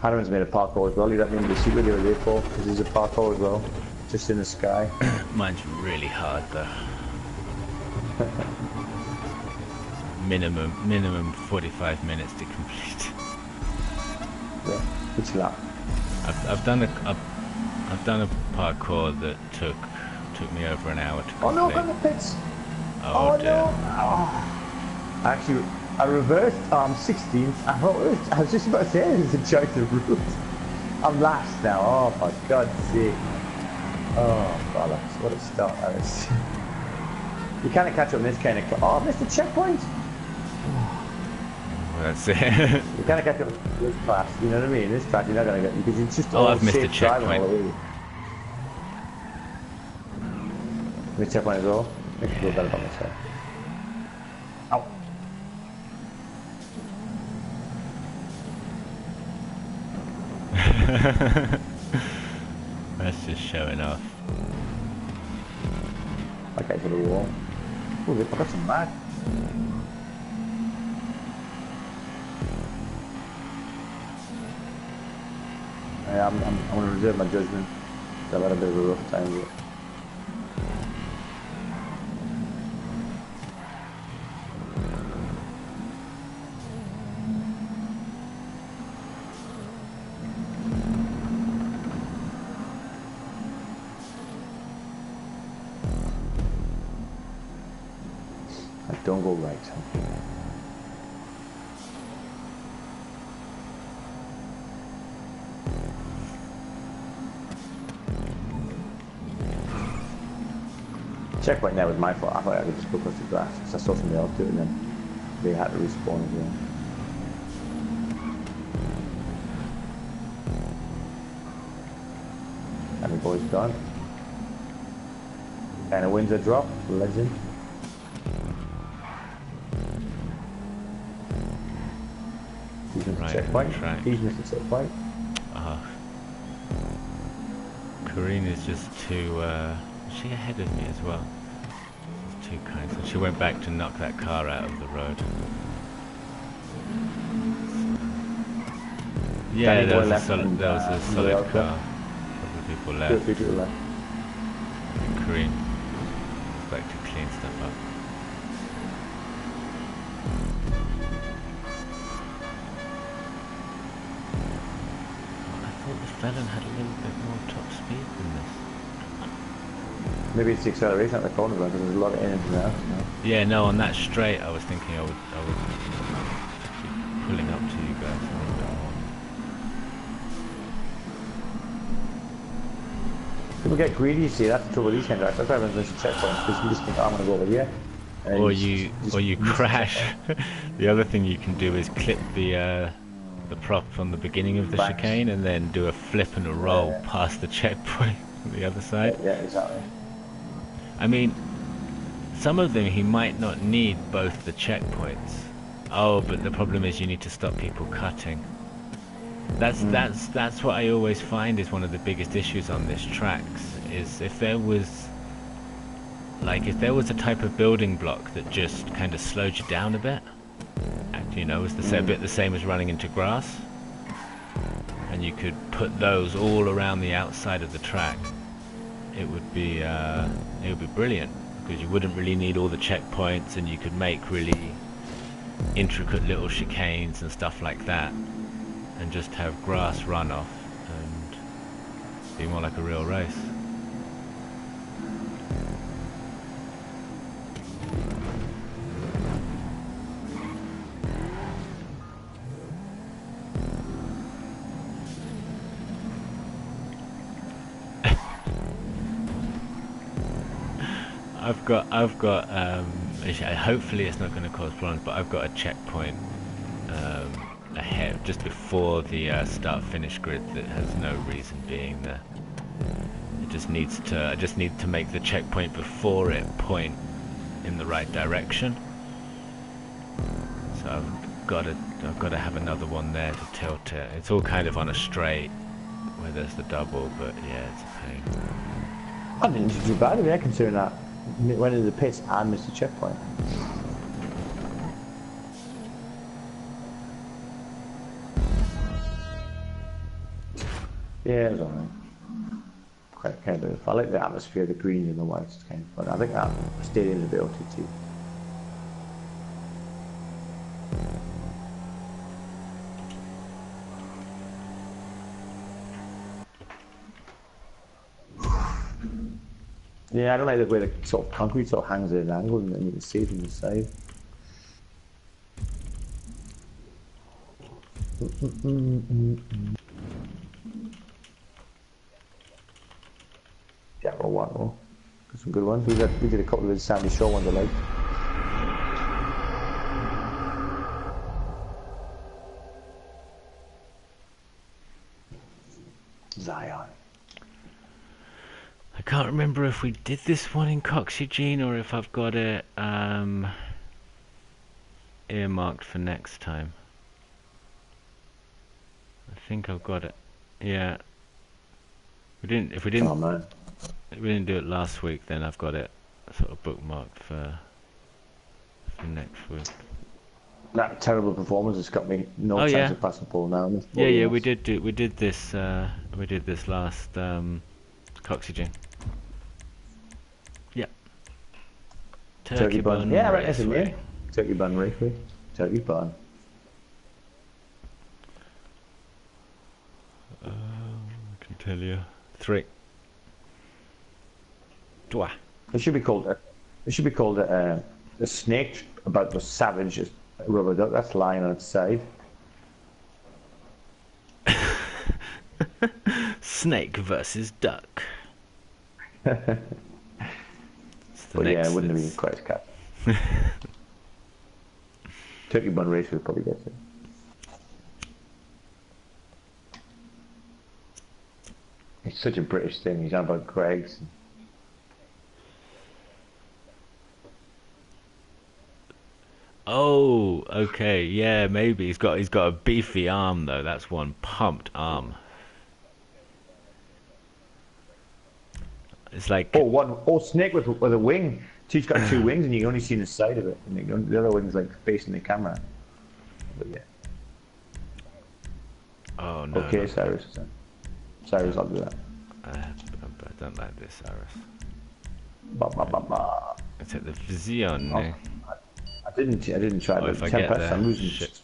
Hanneman's made a parkour as well. You don't mean the super the other day for because there's a parkour as well, just in the sky. Mine's really hard though. minimum 45 minutes to complete. Yeah, which lap? I've done a parkour that took me over an hour to complete. Oh no, got the pits! Oh dear. No! Oh. Actually, I reversed. I'm 16th. I was just about to say there's a choice of route. I'm last now. Oh for God's sake! Oh bollocks! What a start that is. You can't catch up in this kind of. Oh, I missed a checkpoint. That's it. You can't catch up with this class. You know what I mean? This track you're not gonna get because it's just all I've missed a safe driving checkpoint. all the way. Missed checkpoint as well. I can feel better about myself. Ow. That's just showing off. Okay, to the wall. Oh, I got some mag. Yeah, I'm going to reserve my judgment. I've had a bit of a rough time with it. Don't go right. Checkpoint there was my fault. I thought I could just go across the grass because I saw somebody else do it and then they had to respawn as well. And the boy's gone. And a wins a drop, legend. He's missed Right, the checkpoint. track. He's missed the checkpoint. Karine is just too, is she ahead of me as well? She's too kind. So she went back to knock that car out of the road. Yeah, there was a solid car. Couple of people left. 2 people left. Karine is back to clean stuff up. Felon had a little bit more top speed than this. Maybe it's the acceleration at the corner because there's a lot of in and out. Yeah, no, on that straight I was thinking I would be pulling up to you guys a little bit more. People get greedy, you see, that's the trouble with these kind of tracks. That's why everyone's missing checkpoints because you just think, oh, I'm going to go over here. Or you crash. The other thing you can do is clip the prop on the beginning of the chicane and then do a flip and a roll past the checkpoint on the other side. Yeah, exactly. I mean, some of them he might not need both the checkpoints. Oh, but the problem is you need to stop people cutting. That's what I always find is one of the biggest issues on this tracks is if there was a type of building block that just kind of slowed you down a bit, And you know, it's a bit the same as running into grass. And you could put those all around the outside of the track. It would be brilliant, because you wouldn't really need all the checkpoints, and you could make really intricate little chicanes and stuff like that, and just have grass runoff and be more like a real race. I've got hopefully it's not going to cause problems, but I've got a checkpoint ahead, just before the start-finish grid, that has no reason being there. It just needs to, I just need to make the checkpoint before it point in the right direction. So I've got to have another one there to tilt it. It's all kind of on a straight where there's the double, but yeah, it's a pain. I didn't do bad with it, considering that went into the pits and missed the checkpoint. Yeah, it was alright. Quite kind of. I like the atmosphere, the green and the whites. It's kind of fun. I think that stadium's a bit OTT. Yeah, I don't like the way the sort of concrete sort of hangs at an angle and then you can see it from the side. Yeah, well, one more. Got some good ones. We did a couple of the Sandy Shore ones I like. Zion. I can't remember if we did this one in Coxygene or if I've got it earmarked for next time. I think I've got it. Yeah. We didn't. If we didn't. Oh, man. If we didn't do it last week, then I've got it sort of bookmarked for next week. That terrible performance has got me no chance of passing Paul now. Yeah, we did this last Coxygene. Yep. Turkey bun. Yeah, right, that's it. Turkey bun raceway. Turkey bun. I can tell you 3. Dwa. It should be called a snake about the savage rubber duck that's lying on its side. Snake versus duck. But yeah, it wouldn't have been quite as cat. Turkey bun race would probably get it. It's such a British thing. He's on about Greg's. Oh, okay, yeah, maybe he's got a beefy arm though. That's one pumped arm. It's like snake with a wing. So he's got 2 wings, and you can only see the side of it, and the other wing's like facing the camera. But yeah. Oh no. Okay, Cyrus. Cyrus, I'll do that. I don't like this, Cyrus. Ba ba ba ba. It's at the Vision. I didn't try the Tempest. I'm losing shit.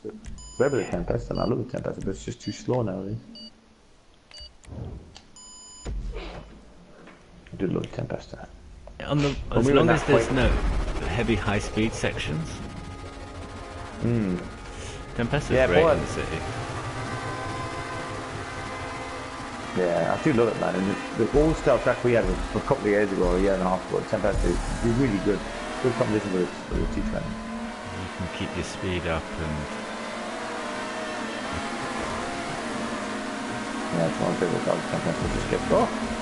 Whatever the Tempest, and I love the Tempest, but it's just too slow nowadays. I do love the Tempest. As long as there's no heavy high-speed sections. Tempest is great in the city. Yeah, I do love it, man. And the old style track we had a couple of years ago, a year and a half ago, Tempest is really good. Good competition with the T-Trend. You can keep your speed up and... Yeah, it's one thing with dogs. Tempest will just get...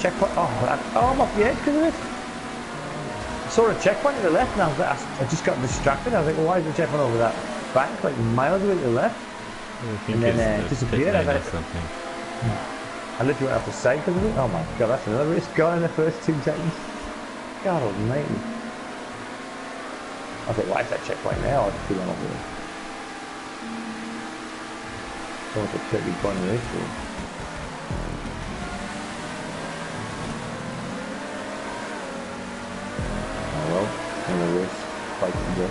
checkpoint. I'm off the edge because of it. I saw a checkpoint to the left and I just got distracted. I was like, well, why is the checkpoint over that bank, like miles away to the left? And then it disappeared. I was like, I literally went off the side because of it. Oh my god, that's another race gone in the first 2 seconds. God almighty. I was like, why is that checkpoint now? I just feel I'm over there. So it's a pretty fun race. Oh well, in the race, fight to go.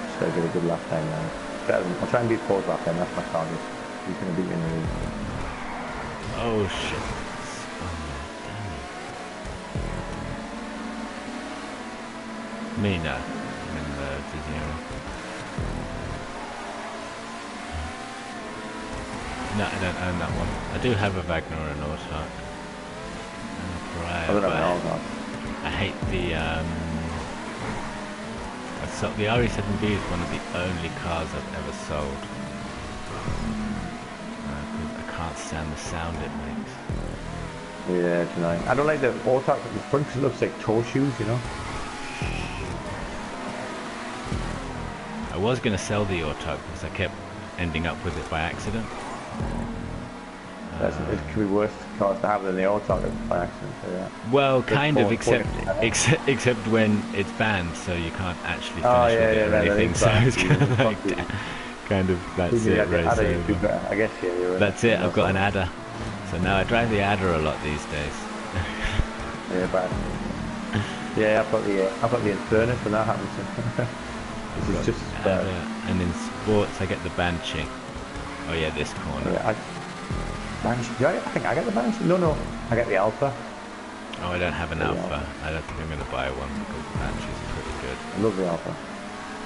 Just gotta get a good lap time now. I'll try and beat Paul's lap time, that's my target. He's gonna beat me in the race. Oh shit. Me no. I'm in the zero. No, I don't own that one. I do have a Wagner and an Autark. Right, I hate the the RE7B is one of the only cars I've ever sold. I can't stand the sound it makes. Yeah, it's annoying. I don't like the Autark at the front because it looks like toe shoes, you know? I was going to sell the Autark because I kept ending up with it by accident. It could be worse cars to have than the Autark by accident. So yeah. Well, kind of, except when it's banned, so you can't actually finish with it or anything. So it's kind of like that's it, right? I guess yeah, you're right. That's it. I've got an adder, so now I drive the adder a lot these days. Yeah, bad. Yeah, I've got the Infernus when that happens. This is just and in sports I get the Banshee. Oh yeah, this corner. Yeah, Banshee. I think I get the Banshee. No, I get the Alpha. Oh, I don't have an Alpha. I don't think I'm going to buy one because the Banshee's pretty good. I love the Alpha.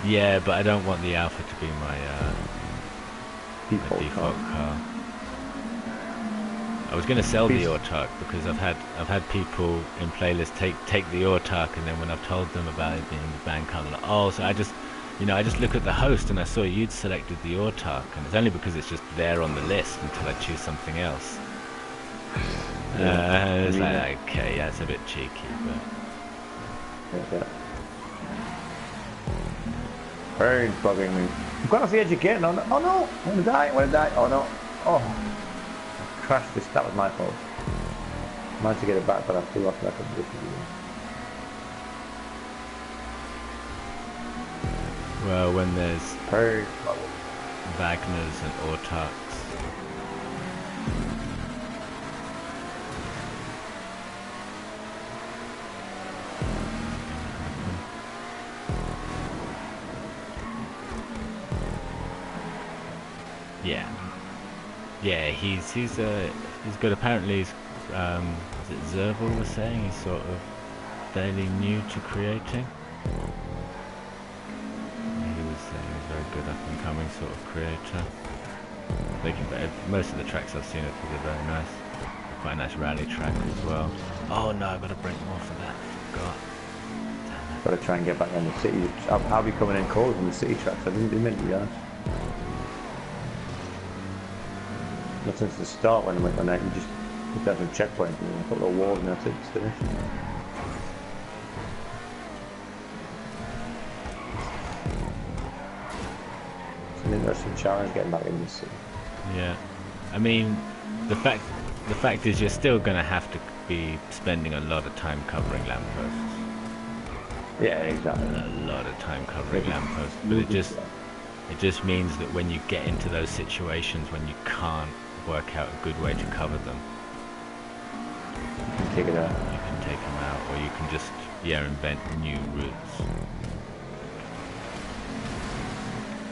Yeah, but I don't want the Alpha to be my default car. I was going to sell the Autark because I've had people in playlists take the Autark, and then when I've told them about it being the banned car, they're like, oh, so I just look at the host and I saw you'd selected the Autark, and it's only because it's just there on the list until I choose something else. It's like, okay, yeah, it's a bit cheeky, but... Yeah. Burns bugging me. I'm going off the edge again. Oh no, I'm going to die, oh no. Oh, I crashed this, that was my fault. I managed to get it back, but I flew off like a different. Well, when there's Wagners and Autarks. Yeah, he's good. Apparently, is it Zerval was saying he's sort of fairly new to creating. Very good up and coming sort of creator. Most of the tracks I've seen are very nice. Quite a nice rally track as well. Oh no, I've got to break more for that. Forgot. Damn it. Got to try and get back in the city. I'll be coming in cold from the city tracks. I didn't meant to be honest. Not since the start when I went on that, you just put down some checkpoints and a couple of walls and that's it. It's finished. An interesting challenge getting back in the city. Yeah, I mean, the fact is you're still going to have to be spending a lot of time covering lampposts. Yeah, exactly. A lot of time covering lampposts, but it just means that when you get into those situations when you can't work out a good way to cover them, you can take it out. You can take them out, or you can just invent new routes.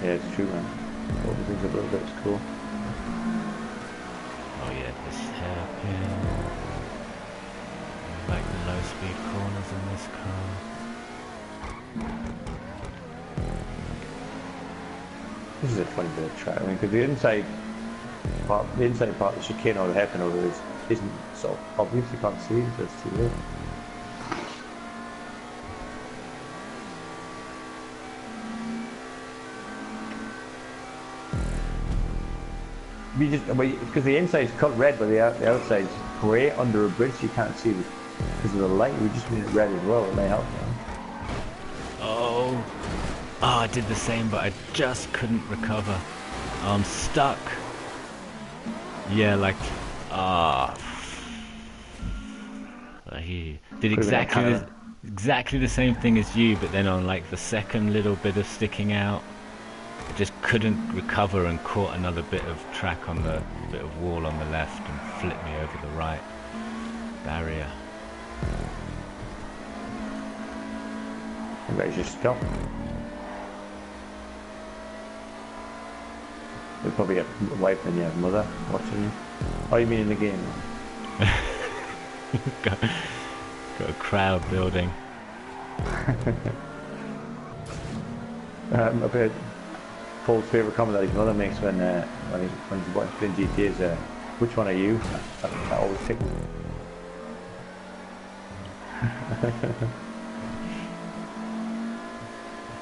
Yeah, it's true, man. All the things about that's cool. Oh yeah, this hairpin. I like the low speed corners in this car. This is a funny bit of track. I mean, because the inside part, the chicane or the hairpin over isn't so obvious. You can't see it, so it's too late. Because the inside's cut red, but the outside's grey under a bridge, so you can't see because of the light. We just made it red as well. It may help. Oh, I did the same, but I just couldn't recover. I'm stuck. Yeah, like he did exactly exactly the same thing as you, but then on like the second little bit of sticking out, it just couldn't recover and caught another bit of track on the bit of wall on the left and flipped me over the right barrier. I bet you just stop. There's probably a wife and your mother watching you. Oh, you mean in the game? got a crowd building. I bet Paul's favourite comment that his mother makes when he's watching GTA is, which one are you? That always ticks.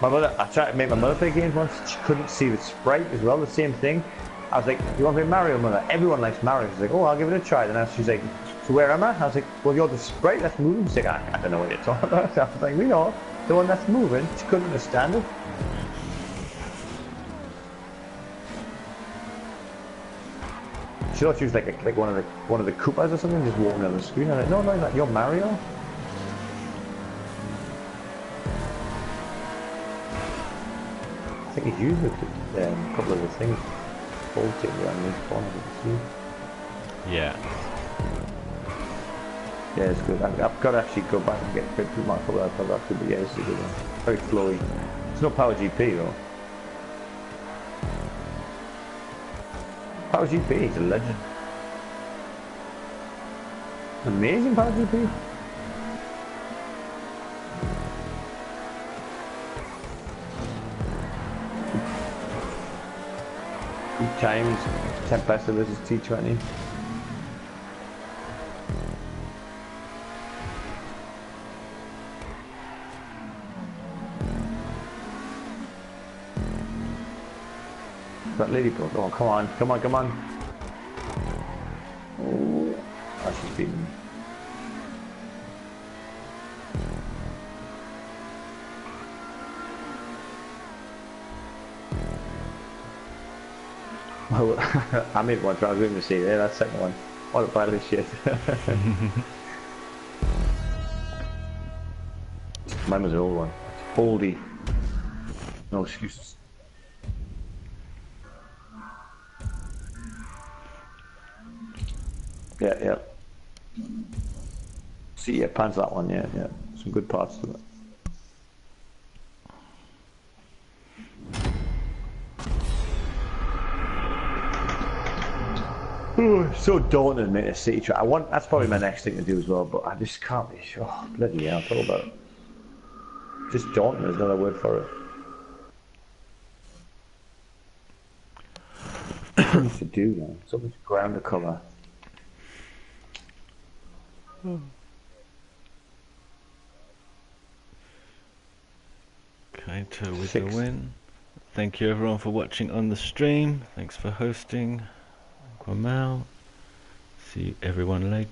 My mother, I tried to make my mother play games once. She couldn't see the sprite as well, the same thing. I was like, you want to play Mario, mother? Everyone likes Mario. She's like, oh, I'll give it a try. Then she's like, so where am I? I was like, well, you're the sprite that's moving. She's like, I don't know what you're talking about. I was like, we know, the one that's moving. She couldn't understand it. She thought she was like one of the Koopas or something, just walking on the screen. I'm like, no, no, you're Mario. I think he's used a couple of the things. Bolted around this corner, you see. Yeah. Yeah, it's good. I've got to actually go back and get fit with my couple of that, but yeah, it's a good one. Very flowy. It's not Power GP though. Power GP, he's a legend. Amazing Power GP. Good times, 10 faster versus T20. That lady broke. Oh, come on, come on, come on. Oh, she's beating me. Oh, I made one try. I was going to say there, that second one. What a pile of shit. Mine was an old one. Oldie. No excuses. Yeah, yeah. See, yeah, pans that one, yeah, yeah. Some good parts to it. Oh, it's so daunting, mate, a city track. That's probably my next thing to do as well, but I just can't be sure. Oh, bloody hell, talk about it. Just daunting is another word for it. Something to do, man. Something to ground the colour. Kaito with the win. Thank you everyone for watching on the stream. Thanks for hosting. anquanmao. See everyone later.